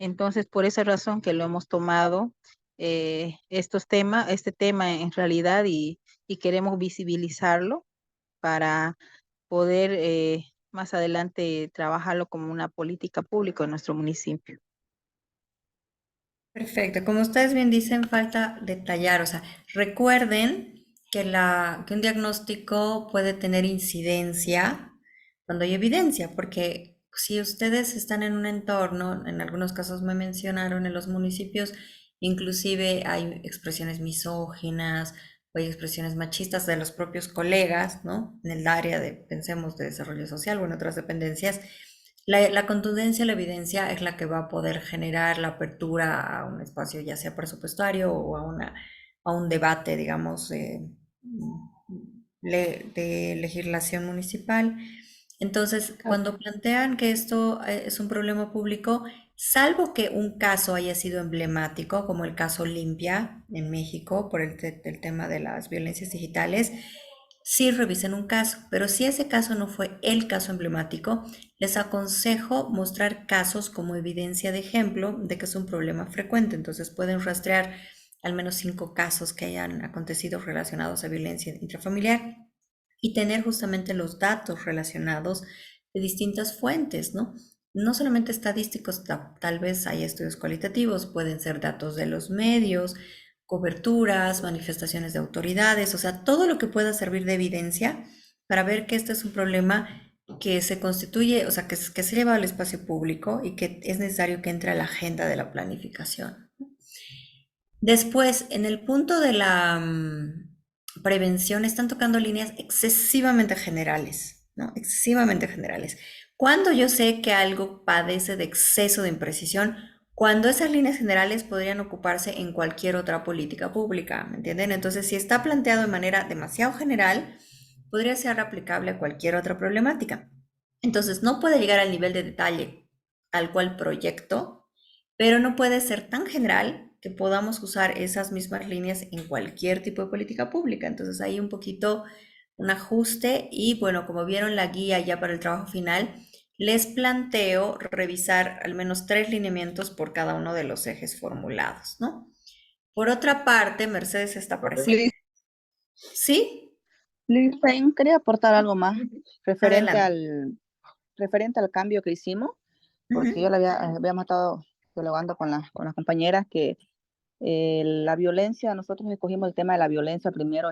Entonces, por esa razón que lo hemos tomado este tema en realidad y queremos visibilizarlo para poder más adelante trabajarlo como una política pública en nuestro municipio. Perfecto. Como ustedes bien dicen, falta detallar. O sea, recuerden que un diagnóstico puede tener incidencia cuando hay evidencia, porque si ustedes están en un entorno, en algunos casos me mencionaron en los municipios, inclusive hay expresiones misóginas o hay expresiones machistas de los propios colegas, ¿no? En el área de, pensemos, de desarrollo social o en otras dependencias. La contundencia, la evidencia es la que va a poder generar la apertura a un espacio, ya sea presupuestario o a un debate, digamos, de legislación municipal. Entonces, cuando plantean que esto es un problema público, salvo que un caso haya sido emblemático, como el caso Limpia en México, por el tema de las violencias digitales, sí revisen un caso, pero si ese caso no fue el caso emblemático, les aconsejo mostrar casos como evidencia de ejemplo de que es un problema frecuente. Entonces pueden rastrear al menos 5 casos que hayan acontecido relacionados a violencia intrafamiliar y tener justamente los datos relacionados de distintas fuentes, ¿no? No solamente estadísticos, tal vez hay estudios cualitativos, pueden ser datos de los medios, coberturas, manifestaciones de autoridades, o sea, todo lo que pueda servir de evidencia para ver que este es un problema que se constituye, o sea, que se lleva al espacio público y que es necesario que entre a la agenda de la planificación. Después, en el punto de la prevención, están tocando líneas excesivamente generales, ¿no? Excesivamente generales. Cuando yo sé que algo padece de exceso de imprecisión, cuando esas líneas generales podrían ocuparse en cualquier otra política pública, ¿me entienden? Entonces, si está planteado de manera demasiado general, podría ser aplicable a cualquier otra problemática. Entonces, no puede llegar al nivel de detalle al cual proyecto, pero no puede ser tan general que podamos usar esas mismas líneas en cualquier tipo de política pública. Entonces, hay un poquito un ajuste y bueno, como vieron la guía ya para el trabajo final, les planteo revisar al menos 3 lineamientos por cada uno de los ejes formulados, ¿no? Por otra parte, Mercedes está presente. ¿Sí? Liz, quería aportar algo más referente Adelante. referente al cambio que hicimos, porque Ujú. habíamos estado dialogando con las compañeras que la violencia, nosotros escogimos el tema de la violencia primero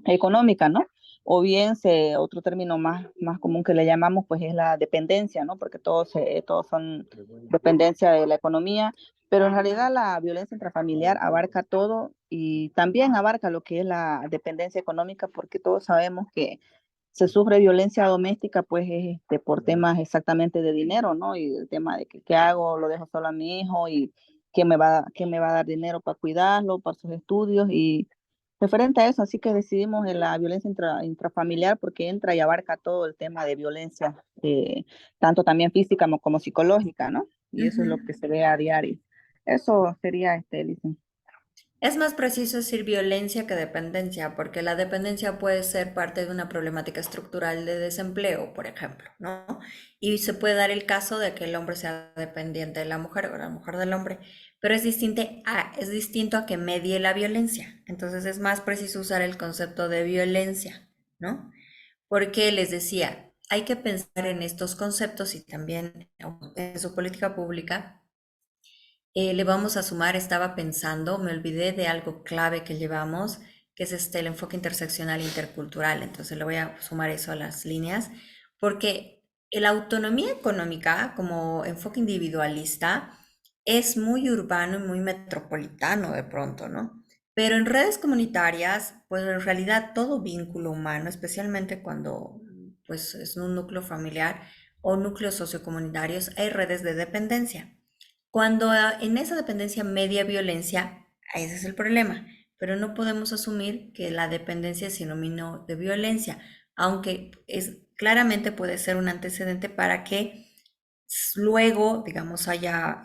económica, ¿no? O bien otro término más común que le llamamos pues es la dependencia, ¿no? Porque todos son dependencia de la economía, pero en realidad la violencia intrafamiliar abarca todo y también abarca lo que es la dependencia económica, porque todos sabemos que se sufre violencia doméstica, pues por temas exactamente de dinero, ¿no? Y el tema de que qué hago, lo dejo solo a mi hijo y quién me va a dar dinero para cuidarlo, para sus estudios y referente a eso, así que decidimos en la violencia intrafamiliar porque entra y abarca todo el tema de violencia, tanto también física como psicológica, ¿no? Y eso es lo que se ve a diario. Eso sería, Lizzy. Es más preciso decir violencia que dependencia, porque la dependencia puede ser parte de una problemática estructural de desempleo, por ejemplo, ¿no? Y se puede dar el caso de que el hombre sea dependiente de la mujer o la mujer del hombre, pero es distinto a que medie la violencia. Entonces es más preciso usar el concepto de violencia, ¿no? Porque les decía, hay que pensar en estos conceptos y también en su política pública. Le vamos a sumar, estaba pensando, me olvidé de algo clave que llevamos, que es el enfoque interseccional e intercultural. Entonces le voy a sumar eso a las líneas, porque la autonomía económica como enfoque individualista es muy urbano y muy metropolitano de pronto, ¿no? Pero en redes comunitarias, pues en realidad todo vínculo humano, especialmente cuando pues es un núcleo familiar o núcleos sociocomunitarios, hay redes de dependencia. Cuando en esa dependencia media violencia, ese es el problema, pero no podemos asumir que la dependencia es sinónimo de violencia, aunque claramente puede ser un antecedente para que luego, digamos, haya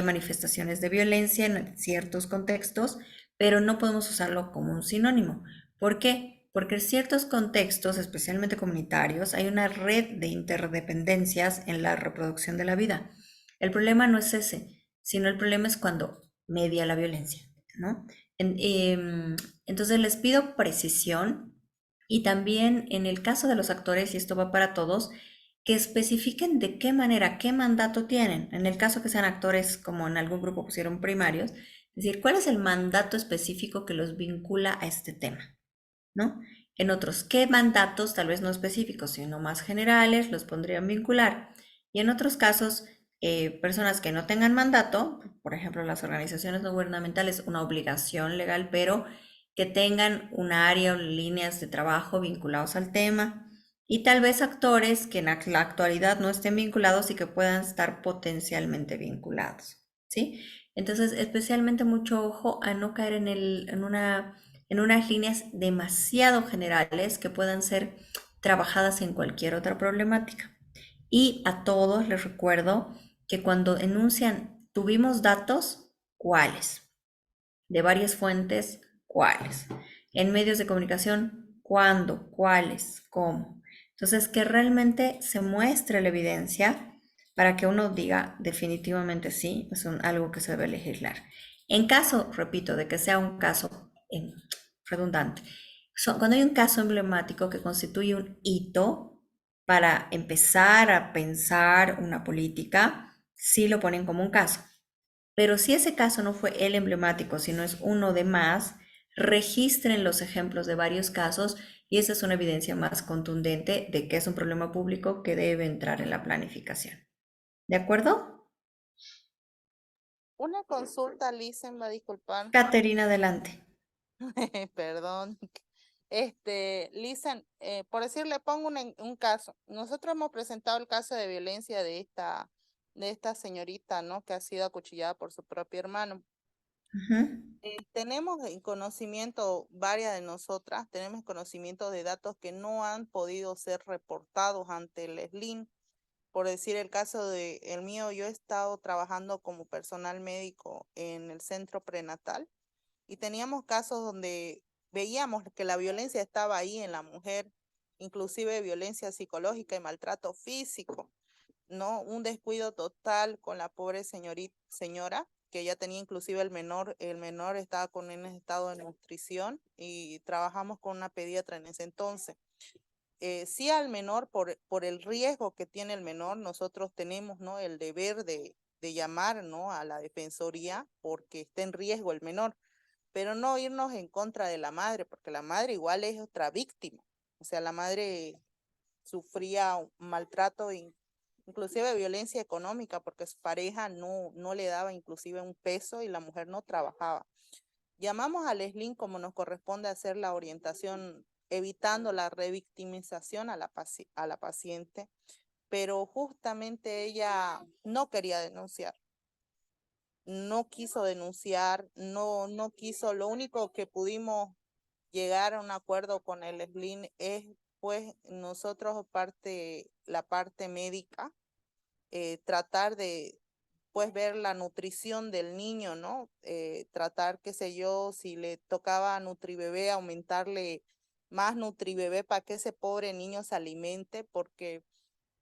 manifestaciones de violencia en ciertos contextos, pero no podemos usarlo como un sinónimo. ¿Por qué? Porque en ciertos contextos, especialmente comunitarios, hay una red de interdependencias en la reproducción de la vida. El problema no es ese, sino el problema es cuando media la violencia, ¿no? Entonces les pido precisión y también en el caso de los actores, y esto va para todos, que especifiquen de qué manera, qué mandato tienen. En el caso que sean actores, como en algún grupo pusieron primarios, es decir, cuál es el mandato específico que los vincula a este tema, ¿no? En otros, ¿qué mandatos, tal vez no específicos, sino más generales, los podrían vincular? Y en otros casos, personas que no tengan mandato, por ejemplo, las organizaciones no gubernamentales, una obligación legal, pero que tengan un área o líneas de trabajo vinculados al tema. Y tal vez actores que en la actualidad no estén vinculados y que puedan estar potencialmente vinculados, ¿sí? Entonces, especialmente mucho ojo a no caer en unas líneas demasiado generales que puedan ser trabajadas en cualquier otra problemática. Y a todos les recuerdo que cuando enuncian tuvimos datos, ¿cuáles? De varias fuentes, ¿cuáles? En medios de comunicación, ¿cuándo? ¿Cuáles? ¿Cómo? Entonces, que realmente se muestre la evidencia para que uno diga definitivamente sí, es algo que se debe legislar. En caso, repito, de que sea un caso redundante, cuando hay un caso emblemático que constituye un hito para empezar a pensar una política, sí lo ponen como un caso. Pero si ese caso no fue el emblemático, sino es uno de más, registren los ejemplos de varios casos y esa es una evidencia más contundente de que es un problema público que debe entrar en la planificación. ¿De acuerdo? Una consulta, Liz, me va a disculpar. Caterina, adelante. Perdón. Listen, por decirle, pongo un caso. Nosotros hemos presentado el caso de violencia de esta señorita, ¿no? Que ha sido acuchillada por su propio hermano. Tenemos en conocimiento, varias de nosotras, tenemos conocimiento de datos que no han podido ser reportados ante el SLIN. Por decir el caso de el mío, yo he estado trabajando como personal médico en el centro prenatal y teníamos casos donde veíamos que la violencia estaba ahí en la mujer, inclusive violencia psicológica y maltrato físico, ¿no? Un descuido total con la pobre señora, que ella tenía inclusive el menor estaba con un estado de nutrición y trabajamos con una pediatra en ese entonces. Sí al menor, por el riesgo que tiene el menor, nosotros tenemos, ¿no? El deber de llamar, ¿no? A la defensoría porque está en riesgo el menor, pero no irnos en contra de la madre, porque la madre igual es otra víctima. O sea, la madre sufría un maltrato, inclusive violencia económica, porque su pareja no le daba inclusive un peso y la mujer no trabajaba. Llamamos al SLIN como nos corresponde hacer la orientación, evitando la revictimización a la paciente, pero justamente ella no quería denunciar. No quiso denunciar, no quiso. Lo único que pudimos llegar a un acuerdo con el SLIN es, pues, nosotros la parte médica, tratar de, pues, ver la nutrición del niño, ¿no? Tratar, qué sé yo, si le tocaba Nutribebé, aumentarle más Nutribebé para que ese pobre niño se alimente, porque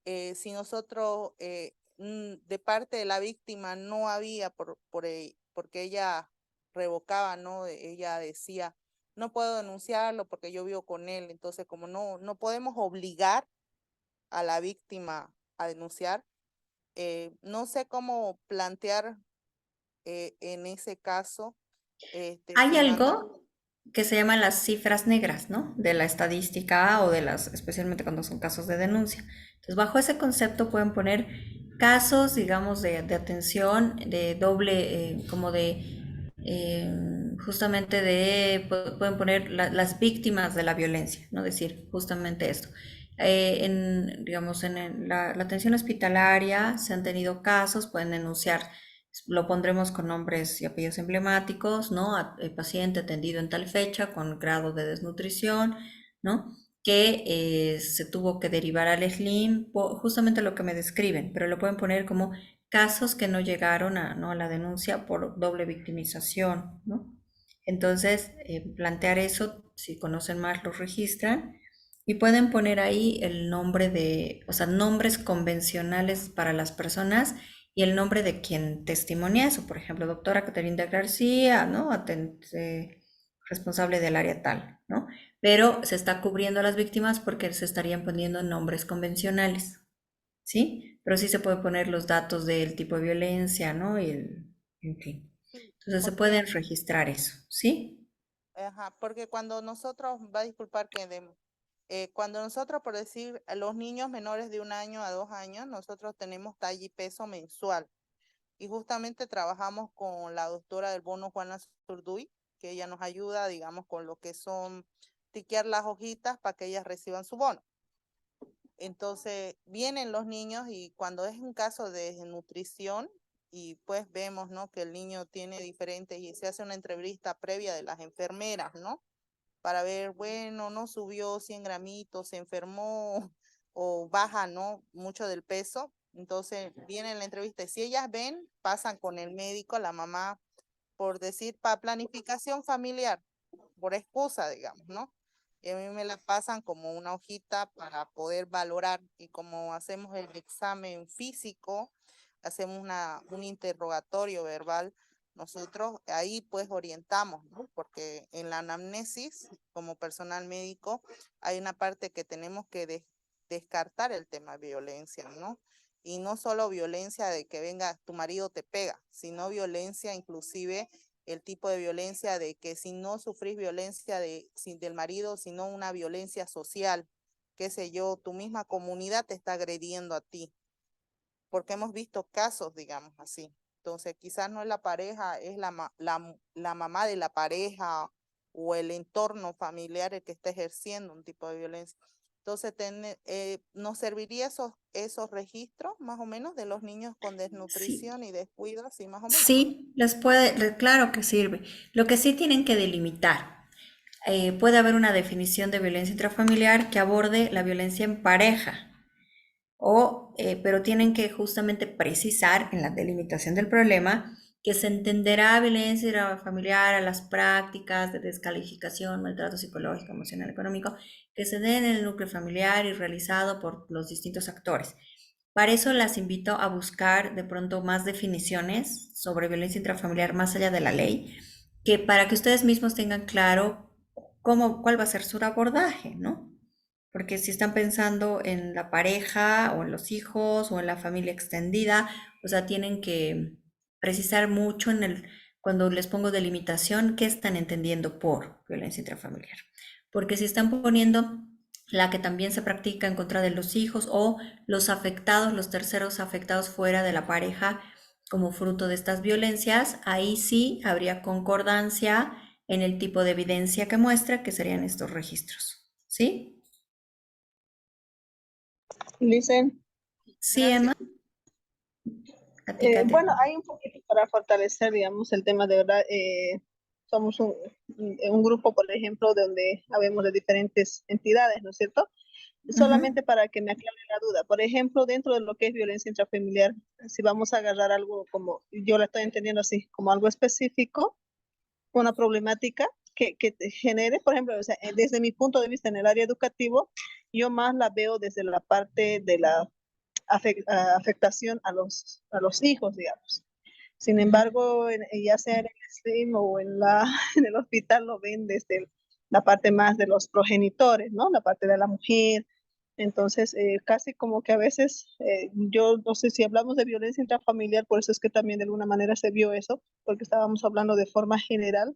si nosotros de parte de la víctima no había, porque ella revocaba, ¿no? Ella decía, no puedo denunciarlo porque yo vivo con él. Entonces, como no podemos obligar a la víctima a denunciar, no sé cómo plantear en ese caso. Hay Si algo que se llaman las cifras negras, ¿no? De la estadística o especialmente cuando son casos de denuncia. Entonces, bajo ese concepto pueden poner casos, digamos, de atención, de doble, como de, justamente pueden poner las víctimas de la violencia, ¿no? Decir justamente esto. Digamos, en la atención hospitalaria se han tenido casos, pueden denunciar, lo pondremos con nombres y apellidos emblemáticos, ¿no? El paciente atendido en tal fecha con grado de desnutrición, ¿no? que se tuvo que derivar al SLIM, justamente lo que me describen, pero lo pueden poner como casos que no llegaron a, ¿no?, a la denuncia por doble victimización, ¿no? Entonces, plantear eso, si conocen más, lo registran y pueden poner ahí el nombre de, o sea, nombres convencionales para las personas y el nombre de quien testimonia eso. Por ejemplo, doctora Caterina García, ¿no? Responsable del área tal, ¿no? Pero se está cubriendo a las víctimas porque se estarían poniendo nombres convencionales, ¿sí? Pero sí se puede poner los datos del tipo de violencia, ¿no? En fin. Sí, Entonces se porque, pueden registrar eso, ¿sí? ajá, porque cuando nosotros, va a disculpar que cuando nosotros, por decir, a los niños menores de 1 año a 2 años, nosotros tenemos talla y peso mensual. Y justamente trabajamos con la doctora del bono, Juana Zurduy, que ella nos ayuda, digamos, con lo que son tiquear las hojitas para que ellas reciban su bono. Entonces vienen los niños y cuando es un caso de desnutrición y pues vemos, ¿no?, que el niño tiene diferentes y se hace una entrevista previa de las enfermeras, ¿no? Para ver, bueno, no subió 100 gramitos, se enfermó o baja, ¿no?, mucho del peso. Entonces viene la entrevista y si ellas ven, pasan con el médico, la mamá, por decir, para planificación familiar, por excusa, digamos, ¿no? Y a mí me la pasan como una hojita para poder valorar y como hacemos el examen físico, hacemos un interrogatorio verbal, nosotros ahí pues orientamos, ¿no? Porque en la anamnesis, como personal médico, hay una parte que tenemos que descartar el tema de violencia, ¿no? Y no solo violencia de que venga tu marido te pega, sino violencia inclusive el tipo de violencia de que si no sufrís violencia del marido, sino una violencia social, qué sé yo, tu misma comunidad te está agrediendo a ti, porque hemos visto casos, digamos así. Entonces, quizás no es la pareja, es la mamá de la pareja o el entorno familiar el que está ejerciendo un tipo de violencia. Entonces, nos serviría esos registros más o menos de los niños con Sí, desnutrición y descuido, así más o menos. sí, claro que sirve. Lo que sí tienen que delimitar. Puede haber una definición de violencia intrafamiliar que aborde la violencia en pareja. Pero tienen que justamente precisar en la delimitación del problema que se entenderá violencia familiar a las prácticas de descalificación, maltrato psicológico, emocional, económico, que se den en el núcleo familiar y realizado por los distintos actores. Para eso las invito a buscar de pronto más definiciones sobre violencia intrafamiliar más allá de la ley, que para que ustedes mismos tengan claro cuál va a ser su abordaje, ¿no? Porque si están pensando en la pareja o en los hijos o en la familia extendida, o sea, tienen que precisar mucho cuando les pongo delimitación, qué están entendiendo por violencia intrafamiliar. Porque si están poniendo la que también se practica en contra de los hijos o los afectados, los terceros afectados fuera de la pareja como fruto de estas violencias, ahí sí habría concordancia en el tipo de evidencia que muestra que serían estos registros. ¿Sí? Licen, Sí, Gracias. Emma. A ti, Katia. bueno, hay un poquito para fortalecer, digamos, el tema de verdad. Somos un grupo, por ejemplo, donde habemos de diferentes entidades, ¿no es cierto? Solamente para que me aclare la duda. Por ejemplo, dentro de lo que es violencia intrafamiliar, si vamos a agarrar algo como, yo la estoy entendiendo así, como algo específico, una problemática que te genere, por ejemplo, o sea, desde mi punto de vista en el área educativo, yo más la veo desde la parte de la afectación a los hijos, digamos. Sin embargo, ya sea en el SLIM o en el hospital lo ven desde la parte más de los progenitores, ¿no? La parte de la mujer. Entonces, casi como que a veces, yo no sé si hablamos de violencia intrafamiliar, por eso es que también de alguna manera se vio eso, porque estábamos hablando de forma general,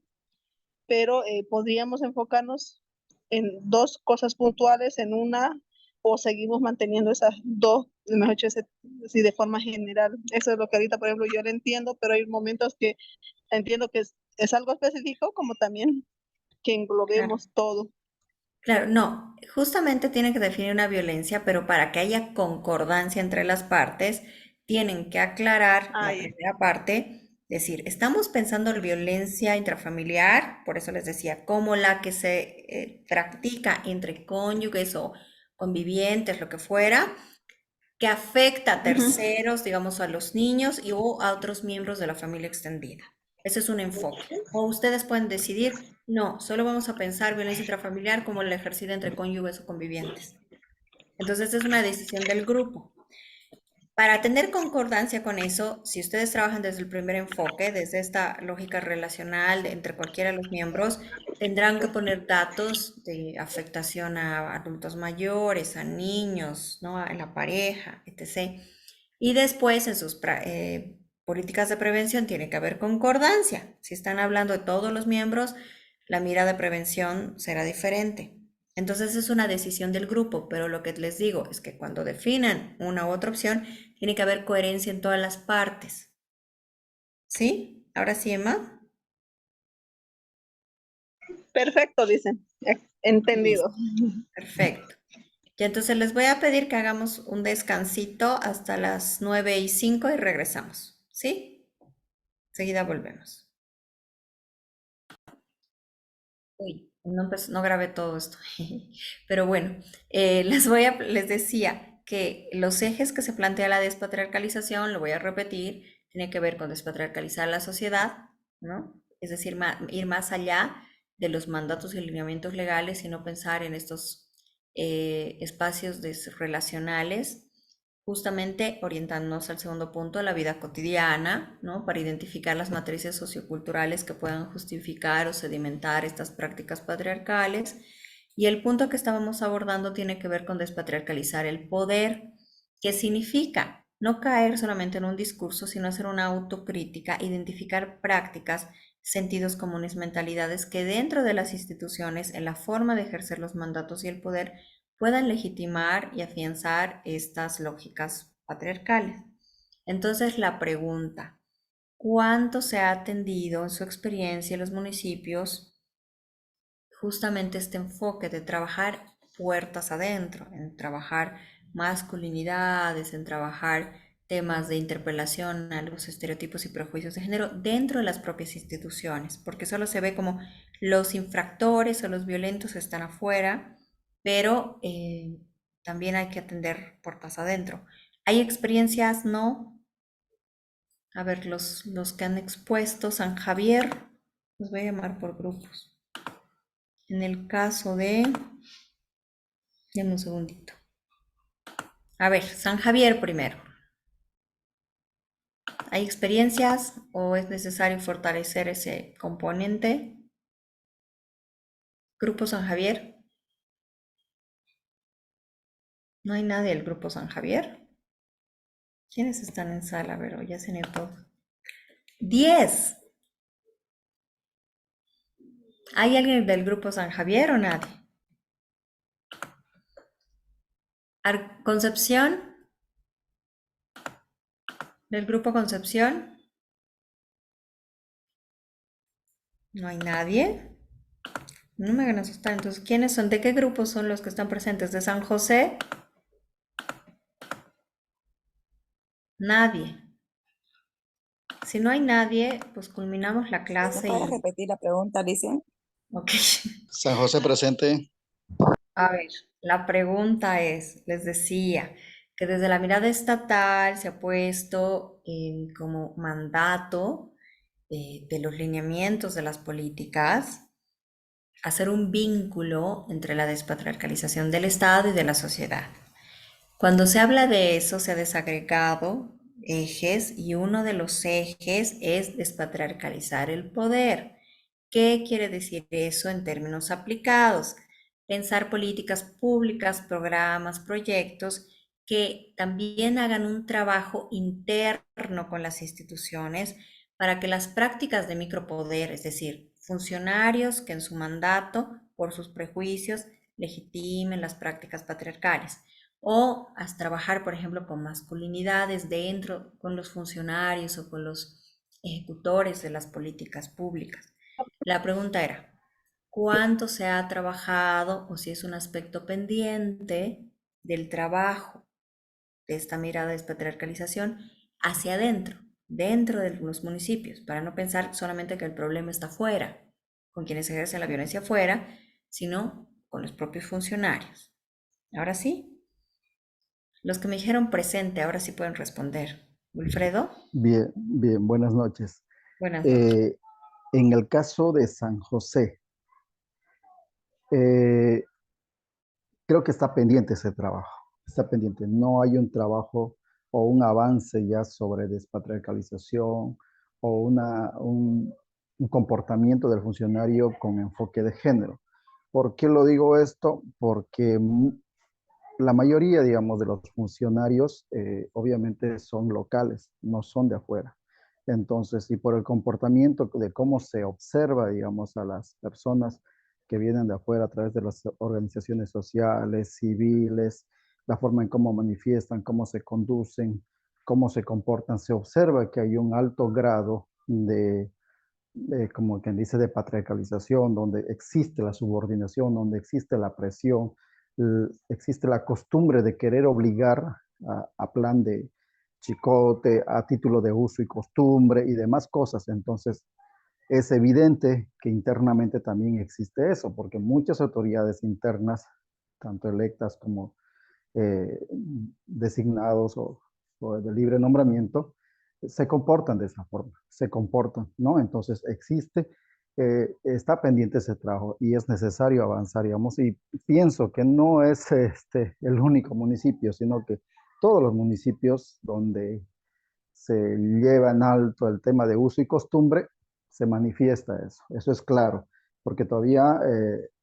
pero podríamos enfocarnos en dos cosas puntuales, en una, o seguimos manteniendo esas dos, mejor dicho, sí, de forma general. Eso es lo que ahorita, por ejemplo, yo lo entiendo, pero hay momentos que entiendo que es algo específico, como también que Claro, englobemos todo. claro, no, justamente tienen que definir una violencia, pero para que haya concordancia entre las partes, tienen que aclarar Ah, la ya. primera parte Es decir, estamos pensando en violencia intrafamiliar, por eso les decía, como la que se practica entre cónyuges o convivientes, lo que fuera, que afecta a terceros, digamos a los niños y o a otros miembros de la familia extendida. Ese es un enfoque. O ustedes pueden decidir, no, solo vamos a pensar violencia intrafamiliar como la ejercida entre cónyuges o convivientes. Entonces es una decisión del grupo. Para tener concordancia con eso, si ustedes trabajan desde el primer enfoque, desde esta lógica relacional entre cualquiera de los miembros, tendrán que poner datos de afectación a adultos mayores, a niños, ¿no? En la pareja, etc. Y después en sus políticas de prevención tiene que haber concordancia. Si están hablando de todos los miembros, la mirada de prevención será diferente. Entonces es una decisión del grupo, pero lo que les digo es que cuando definan una u otra opción, tiene que haber coherencia en todas las partes. ¿Sí? Ahora sí, Emma. Perfecto, dicen. Entendido. Perfecto. Y entonces les voy a pedir que hagamos un descansito hasta las 9:05 y regresamos. ¿Sí? Enseguida volvemos. Uy, no grabé todo esto. Pero bueno, les decía que los ejes que se plantea la despatriarcalización, lo voy a repetir, tiene que ver con despatriarcalizar la sociedad, ¿no? Es decir, ir más allá de los mandatos y lineamientos legales y no pensar en estos espacios relacionales, justamente orientándonos al segundo punto, a la vida cotidiana, ¿no? Para identificar las matrices socioculturales que puedan justificar o sedimentar estas prácticas patriarcales. Y el punto que estábamos abordando tiene que ver con despatriarcalizar el poder, que significa no caer solamente en un discurso, sino hacer una autocrítica, identificar prácticas, sentidos comunes, mentalidades que dentro de las instituciones, en la forma de ejercer los mandatos y el poder, puedan legitimar y afianzar estas lógicas patriarcales. Entonces la pregunta, ¿cuánto se ha atendido en su experiencia en los municipios justamente este enfoque de trabajar puertas adentro, en trabajar masculinidades, en trabajar temas de interpelación a los estereotipos y prejuicios de género dentro de las propias instituciones? Porque solo se ve como los infractores o los violentos están afuera, pero también hay que atender puertas adentro. Hay experiencias, ¿no? A ver, los que han expuesto San Javier, los voy a llamar por grupos. En el caso de... Dame un segundito. A ver, San Javier primero. ¿Hay experiencias o es necesario fortalecer ese componente? Grupo San Javier. ¿No hay nadie del Grupo San Javier? ¿Quiénes están en sala? A ver, ya se unió todo. 10. ¿Hay alguien del Grupo San Javier o nadie? Concepción. ¿Del Grupo Concepción? No hay nadie. No me hagan asustar. Entonces, ¿quiénes son? ¿De qué grupos son los que están presentes? ¿De San José? Nadie. Si no hay nadie, pues culminamos la ¿Me clase puedes y... repetir la pregunta, Alicia? Ok. San José presente. A ver, la pregunta es, les decía, que desde la mirada estatal se ha puesto como mandato de los lineamientos de las políticas hacer un vínculo entre la despatriarcalización del Estado y de la sociedad. Cuando se habla de eso, se ha desagregado ejes y uno de los ejes es despatriarcalizar el poder. ¿Qué quiere decir eso en términos aplicados? Pensar políticas públicas, programas, proyectos que también hagan un trabajo interno con las instituciones para que las prácticas de micropoder, es decir, funcionarios que en su mandato, por sus prejuicios, legitimen las prácticas patriarcales o a trabajar, por ejemplo, con masculinidades dentro, con los funcionarios o con los ejecutores de las políticas públicas. La pregunta era, ¿cuánto se ha trabajado o si es un aspecto pendiente del trabajo de esta mirada de despatriarcalización hacia adentro? dentro de los municipios, para no pensar solamente que el problema está fuera, con quienes ejercen la violencia fuera, sino con los propios funcionarios. Ahora sí, los que me dijeron presente, ahora sí pueden responder. Wilfredo, Bien, bien, buenas noches. buenas noches. En el caso de San José, eh, creo que está pendiente ese trabajo, está pendiente. No hay un trabajo o un avance ya sobre despatriarcalización o un comportamiento del funcionario con enfoque de género. ¿Por qué lo digo esto? Porque la mayoría, digamos, de los funcionarios obviamente son locales, no son de afuera. Entonces, y por el comportamiento de cómo se observa, digamos, a las personas que vienen de afuera a través de las organizaciones sociales, civiles, la forma en cómo manifiestan, cómo se conducen, cómo se comportan, se observa que hay un alto grado como quien dice, de patriarcalización, donde existe la subordinación, donde existe la presión, existe la costumbre de querer obligar a plan de chicote, a título de uso y costumbre y demás cosas. Entonces, es evidente que internamente también existe eso, porque muchas autoridades internas, tanto electas como eh, designados o de libre nombramiento, se comportan de esa forma, se comportan, ¿no? Entonces existe, está pendiente ese trabajo y es necesario avanzar, digamos, y pienso que no es el único municipio, sino que todos los municipios donde se lleva en alto el tema de uso y costumbre, se manifiesta eso es claro, porque todavía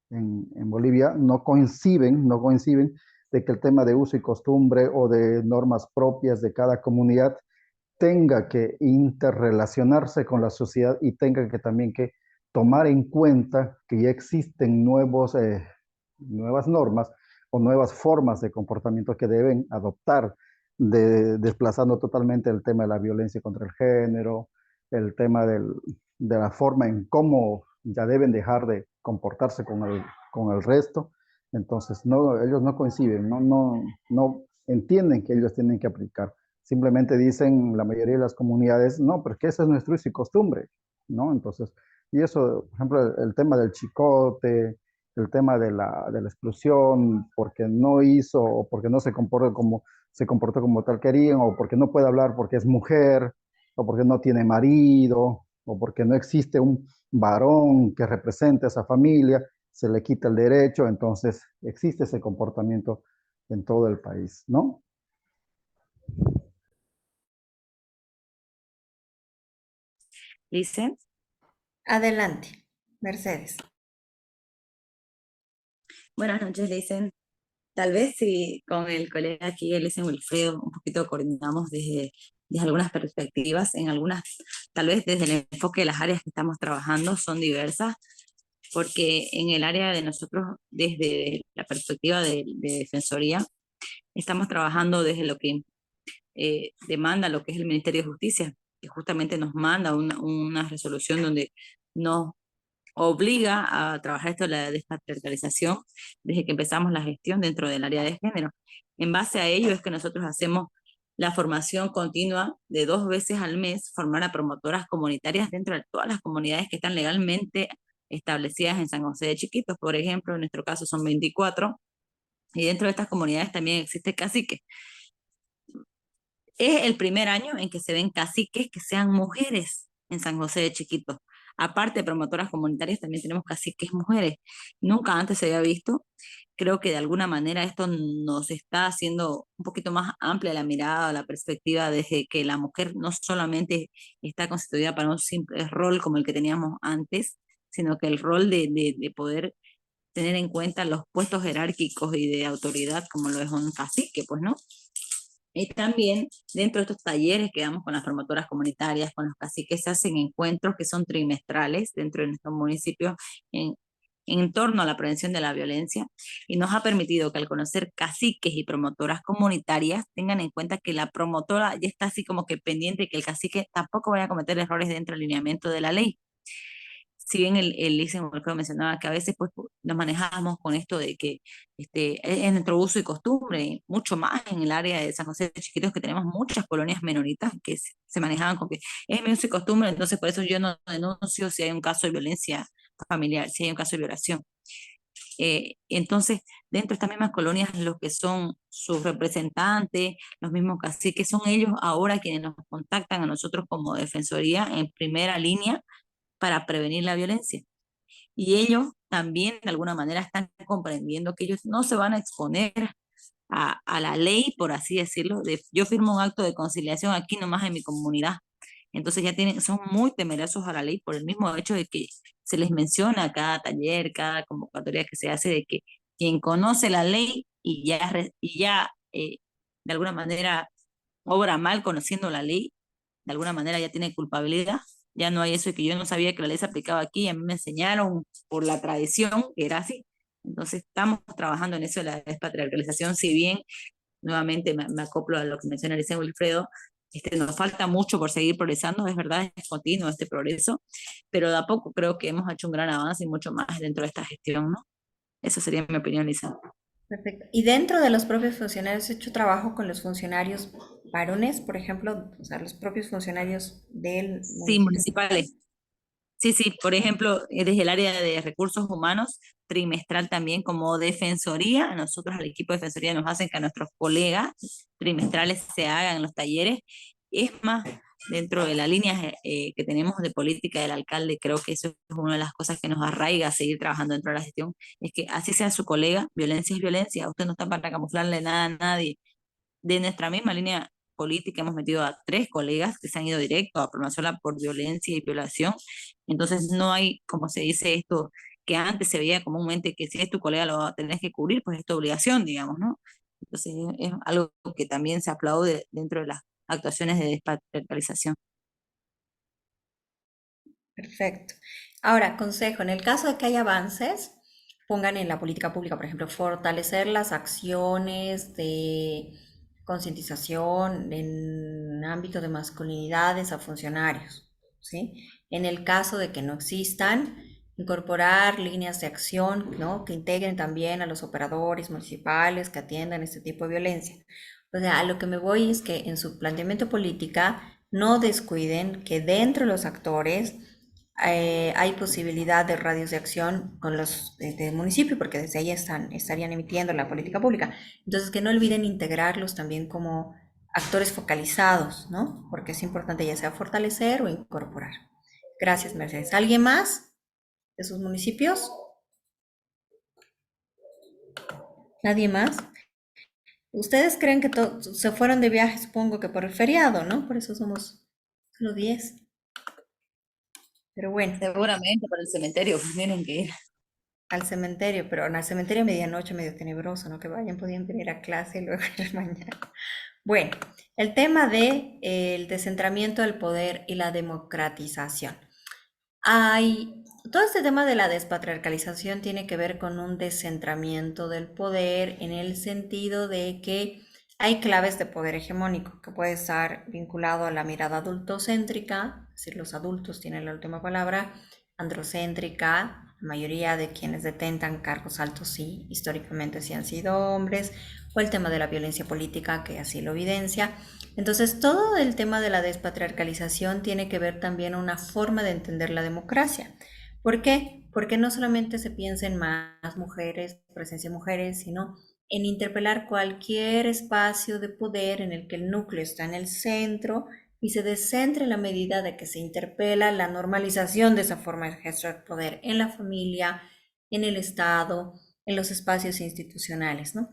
en Bolivia no coinciden de que el tema de uso y costumbre o de normas propias de cada comunidad tenga que interrelacionarse con la sociedad y tenga que también que tomar en cuenta que ya existen nuevas normas o nuevas formas de comportamiento que deben adoptar, desplazando totalmente el tema de la violencia contra el género, el tema de la forma en cómo ya deben dejar de comportarse con el resto. Entonces, no, ellos no coinciden, no entienden que ellos tienen que aplicar. Simplemente dicen la mayoría de las comunidades, no, porque ese es nuestro uso y costumbre, ¿no? Entonces, y eso, por ejemplo, el tema del chicote, el tema de la exclusión, porque no hizo o porque no se comportó como tal querían, o porque no puede hablar porque es mujer, o porque no tiene marido, o porque no existe un varón que represente a esa familia, se le quita el derecho, entonces existe ese comportamiento en todo el país, ¿no? Licen, Adelante, Mercedes. buenas noches, Licen. Tal vez si con el colega aquí, Licen Wilfredo, un poquito coordinamos desde algunas perspectivas, en algunas, tal vez desde el enfoque de las áreas que estamos trabajando son diversas, porque en el área de nosotros, desde la perspectiva de Defensoría, estamos trabajando desde lo que demanda lo que es el Ministerio de Justicia, que justamente nos manda una resolución donde nos obliga a trabajar esto de la despatriarcalización desde que empezamos la gestión dentro del área de género. En base a ello es que nosotros hacemos la formación continua de 2 veces al mes, formar a promotoras comunitarias dentro de todas las comunidades que están legalmente establecidas en San José de Chiquitos. Por ejemplo, en nuestro caso son 24, y dentro de estas comunidades también existe cacique. Es el primer año en que se ven caciques que sean mujeres en San José de Chiquitos. Aparte de promotoras comunitarias, también tenemos caciques mujeres. Nunca antes se había visto. Creo que de alguna manera esto nos está haciendo un poquito más amplia la mirada, la perspectiva, desde que la mujer no solamente está constituida para un simple rol como el que teníamos antes, sino que el rol de poder tener en cuenta los puestos jerárquicos y de autoridad como lo es un cacique, pues, ¿no? Y también dentro de estos talleres que damos con las promotoras comunitarias, con los caciques, se hacen encuentros que son trimestrales dentro de nuestros municipios en torno a la prevención de la violencia, y nos ha permitido que al conocer caciques y promotoras comunitarias tengan en cuenta que la promotora ya está así como que pendiente, que el cacique tampoco vaya a cometer errores dentro del lineamiento de la ley. si bien el Licen Alfredo mencionaba que a veces pues nos manejamos con esto de que es nuestro uso y costumbre, mucho más en el área de San José de Chiquitos, que tenemos muchas colonias menoritas que se manejaban con que es mi uso y costumbre, entonces por eso yo no denuncio si hay un caso de violencia familiar, si hay un caso de violación. Entonces, dentro de estas mismas colonias, los que son sus representantes, los mismos caciques, son ellos ahora quienes nos contactan a nosotros como Defensoría en primera línea para prevenir la violencia. Y ellos también de alguna manera están comprendiendo que ellos no se van a exponer a la ley, por así decirlo. Yo firmo un acto de conciliación aquí nomás en mi comunidad. Entonces ya son muy temerosos a la ley por el mismo hecho de que se les menciona cada taller, cada convocatoria que se hace, de que quien conoce la ley y ya de alguna manera obra mal conociendo la ley, de alguna manera ya tiene culpabilidad. Ya no hay eso de que yo no sabía que la ley se aplicaba aquí, a mí me enseñaron por la tradición que era así. Entonces estamos trabajando en eso de la despatriarcalización, si bien nuevamente me acoplo a lo que menciona Liceo Wilfredo, nos falta mucho por seguir progresando, es verdad, es continuo este progreso, pero de a poco creo que hemos hecho un gran avance y mucho más dentro de esta gestión, ¿no? Eso sería mi opinión, Lisa. Perfecto. Y dentro de los propios funcionarios, ¿he hecho trabajo con los funcionarios varones, por ejemplo, o sea, los propios funcionarios del Sí, municipio? municipales. Sí, sí, por ejemplo, desde el área de recursos humanos, trimestral también como defensoría, nosotros al equipo de defensoría nos hacen que nuestros colegas trimestrales se hagan los talleres. Es más, dentro de la línea que tenemos de política del alcalde, creo que eso es una de las cosas que nos arraiga a seguir trabajando dentro de la gestión, es que así sea su colega, violencia es violencia, usted no está para camuflarle nada a nadie. De nuestra misma línea política hemos metido a 3 colegas que se han ido directo a promocionarla por violencia y violación. Entonces no hay, como se dice esto, que antes se veía comúnmente que si es tu colega lo tenés que cubrir, pues es tu obligación, digamos, ¿no? Entonces es algo que también se aplaude dentro de las actuaciones de despatriarcalización. Perfecto. Ahora, consejo, en el caso de que haya avances, pongan en la política pública, por ejemplo, fortalecer las acciones de concientización en ámbito de masculinidades a funcionarios, ¿sí? En el caso de que no existan, incorporar líneas de acción, ¿no? Que integren también a los operadores municipales que atiendan este tipo de violencia. O sea, a lo que me voy es que en su planteamiento política no descuiden que dentro de los actores hay posibilidad de radios de acción con los del municipio, porque desde ahí estarían emitiendo la política pública. Entonces, que no olviden integrarlos también como actores focalizados, ¿no? Porque es importante ya sea fortalecer o incorporar. Gracias, Mercedes. ¿Alguien más de sus municipios? ¿Nadie más? Ustedes creen que se fueron de viaje, supongo que por el feriado, ¿no? Por eso somos solo 10. Pero bueno. Seguramente para el cementerio pues tienen que ir. Al cementerio, pero en el cementerio a medianoche medio tenebroso, ¿no? Que vayan, podían venir a clase y luego ir mañana. Bueno, el tema de el descentramiento del poder y la democratización. Todo este tema de la despatriarcalización tiene que ver con un descentramiento del poder en el sentido de que hay claves de poder hegemónico que puede estar vinculado a la mirada adultocéntrica, es decir, los adultos tienen la última palabra, androcéntrica, la mayoría de quienes detentan cargos altos sí, históricamente sí han sido hombres, o el tema de la violencia política que así lo evidencia. Entonces, todo el tema de la despatriarcalización tiene que ver también una forma de entender la democracia. ¿Por qué? Porque no solamente se piensa en más mujeres, presencia de mujeres, sino en interpelar cualquier espacio de poder en el que el núcleo está en el centro y se descentra en la medida de que se interpela la normalización de esa forma de ejercer poder en la familia, en el Estado, en los espacios institucionales, ¿no?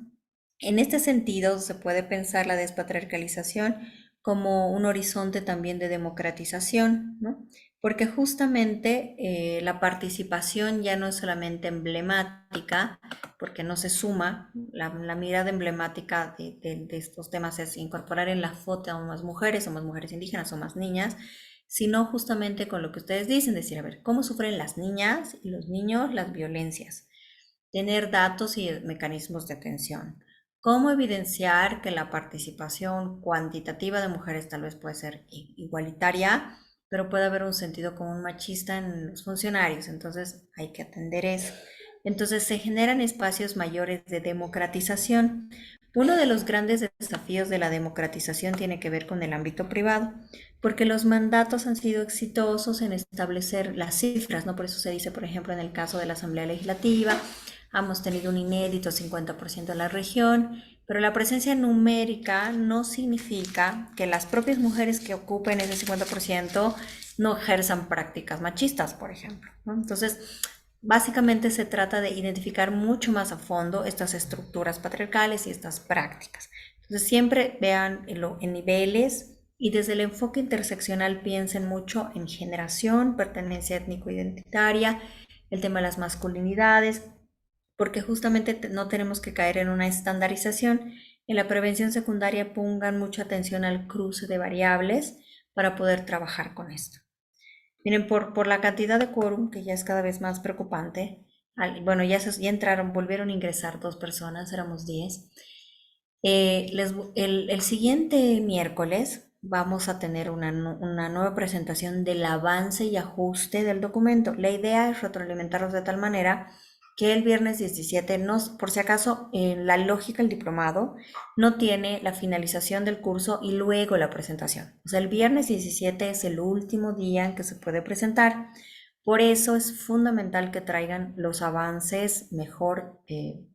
En este sentido, se puede pensar la despatriarcalización como un horizonte también de democratización, ¿no? Porque justamente la participación ya no es solamente emblemática, porque no se suma, la mirada emblemática de estos temas es incorporar en la foto a más mujeres, o más mujeres indígenas, o más niñas, sino justamente con lo que ustedes dicen, decir, a ver, ¿cómo sufren las niñas y los niños las violencias? Tener datos y mecanismos de atención. ¿Cómo evidenciar que la participación cuantitativa de mujeres tal vez puede ser igualitaria pero puede haber un sentido común machista en los funcionarios, entonces hay que atender eso. Entonces se generan espacios mayores de democratización. Uno de los grandes desafíos de la democratización tiene que ver con el ámbito privado, porque los mandatos han sido exitosos en establecer las cifras, ¿no? Por eso se dice, por ejemplo, en el caso de la Asamblea Legislativa, hemos tenido un inédito 50% en la región, pero la presencia numérica no significa que las propias mujeres que ocupen ese 50% no ejerzan prácticas machistas, por ejemplo, ¿no? Entonces, básicamente se trata de identificar mucho más a fondo estas estructuras patriarcales y estas prácticas. Entonces, siempre vean en niveles y desde el enfoque interseccional piensen mucho en generación, pertenencia étnico-identitaria, el tema de las masculinidades, porque justamente no tenemos que caer en una estandarización. En la prevención secundaria pongan mucha atención al cruce de variables para poder trabajar con esto. Miren, por la cantidad de quórum, que ya es cada vez más preocupante, bueno, ya entraron, volvieron a ingresar 2 personas, éramos 10. El siguiente miércoles vamos a tener una nueva presentación del avance y ajuste del documento. La idea es retroalimentarlos de tal manera que el viernes 17, por si acaso, en la lógica el diplomado no tiene la finalización del curso y luego la presentación. O sea, el viernes 17 es el último día en que se puede presentar. Por eso es fundamental que traigan los avances mejor,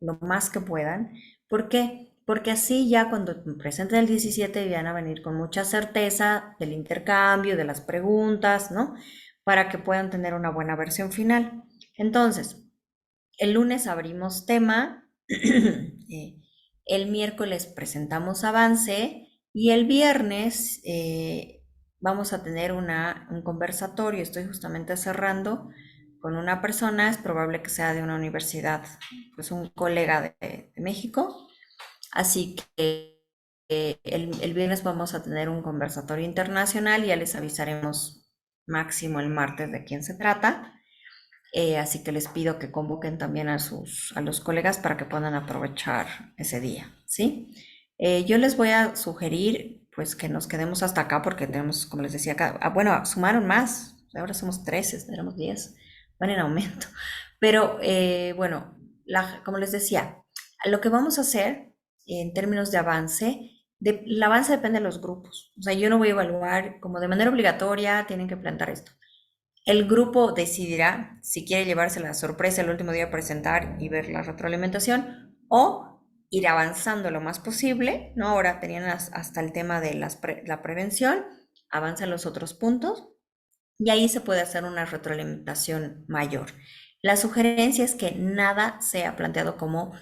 lo más que puedan. ¿Por qué? Porque así ya cuando presenten el 17 van a venir con mucha certeza del intercambio, de las preguntas, ¿no? Para que puedan tener una buena versión final. Entonces, el lunes abrimos tema, el miércoles presentamos avance y el viernes vamos a tener un conversatorio. Estoy justamente cerrando con una persona, es probable que sea de una universidad, pues un colega de México. Así que el viernes vamos a tener un conversatorio internacional, ya les avisaremos máximo el martes de quién se trata. Así que les pido que convoquen también a los colegas para que puedan aprovechar ese día, ¿sí? Yo les voy a sugerir pues que nos quedemos hasta acá porque tenemos, como les decía, bueno, sumaron más, ahora somos 13, éramos 10, van en aumento. Pero bueno, como les decía, lo que vamos a hacer en términos de avance, el avance depende de los grupos. O sea, yo no voy a evaluar como de manera obligatoria, tienen que plantar esto. El grupo decidirá si quiere llevarse la sorpresa el último día a presentar y ver la retroalimentación o ir avanzando lo más posible, ¿no? Ahora tenían hasta el tema de la prevención, avanzan los otros puntos y ahí se puede hacer una retroalimentación mayor. La sugerencia es que nada sea planteado como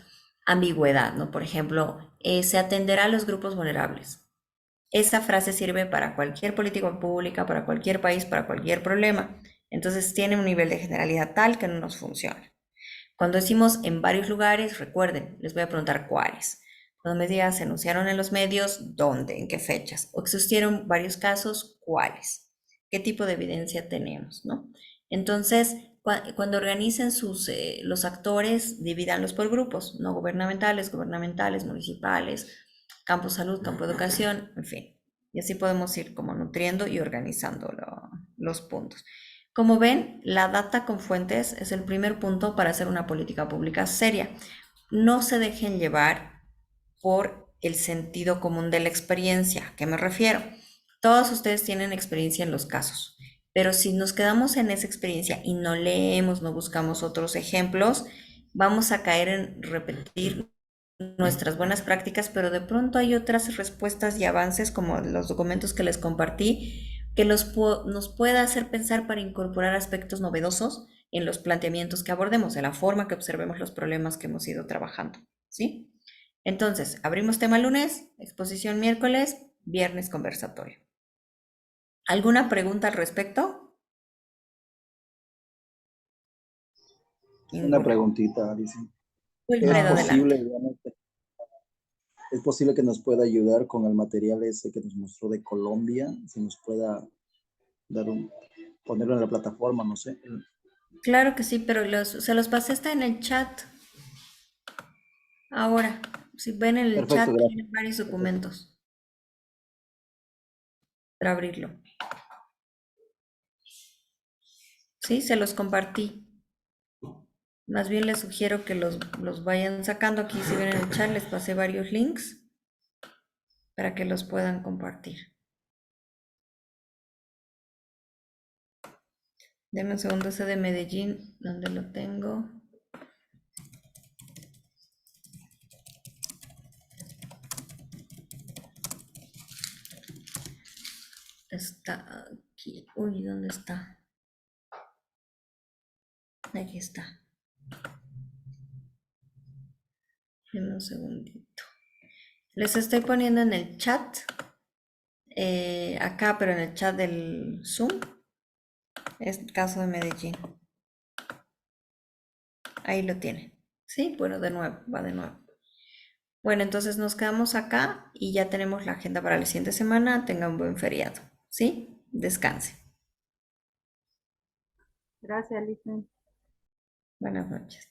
ambigüedad, ¿no? Por ejemplo, se atenderá a los grupos vulnerables. Esa frase sirve para cualquier política pública, para cualquier país, para cualquier problema. Entonces tiene un nivel de generalidad tal que no nos funciona. Cuando decimos en varios lugares, recuerden, les voy a preguntar cuáles. Cuando me digan se anunciaron en los medios, ¿dónde? ¿En qué fechas? ¿O existieron varios casos? ¿Cuáles? ¿Qué tipo de evidencia tenemos? ¿No? Entonces, cuando organicen los actores, divídanlos por grupos, no gubernamentales, municipales, campo salud, campo educación, en fin. Y así podemos ir como nutriendo y organizando los puntos. Como ven, la data con fuentes es el primer punto para hacer una política pública seria. No se dejen llevar por el sentido común de la experiencia. ¿A qué me refiero? Todos ustedes tienen experiencia en los casos, pero si nos quedamos en esa experiencia y no leemos, no buscamos otros ejemplos, vamos a caer en repetir nuestras buenas prácticas, pero de pronto hay otras respuestas y avances como los documentos que les compartí que nos pueda hacer pensar para incorporar aspectos novedosos en los planteamientos que abordemos, en la forma que observemos los problemas que hemos ido trabajando, ¿sí? Entonces, abrimos tema lunes, exposición miércoles, viernes conversatorio. ¿Alguna pregunta al respecto? Una preguntita, Alicia. Wilfredo, adelante. ¿Es posible que nos pueda ayudar con el material ese que nos mostró de Colombia? Si nos pueda dar ponerlo en la plataforma, no sé. Claro que sí, pero se los pasé, está en el chat. Ahora, si ven en el Perfecto, chat, gracias. tienen varios documentos para abrirlo. Sí, se los compartí. Más bien les sugiero que los vayan sacando. Aquí si ven en el chat les pasé varios links para que los puedan compartir. Denme un segundo ese de Medellín, ¿dónde lo tengo? Está aquí. Uy, ¿dónde está? Aquí está. Denme un segundito. Les estoy poniendo en el chat, acá, pero en el chat del Zoom, es el caso de Medellín. Ahí lo tienen. Sí, bueno, de nuevo, va de nuevo. Bueno, entonces nos quedamos acá y ya tenemos la agenda para la siguiente semana. Tenga un buen feriado, ¿sí? Descanse. Gracias, Licen. Buenas noches.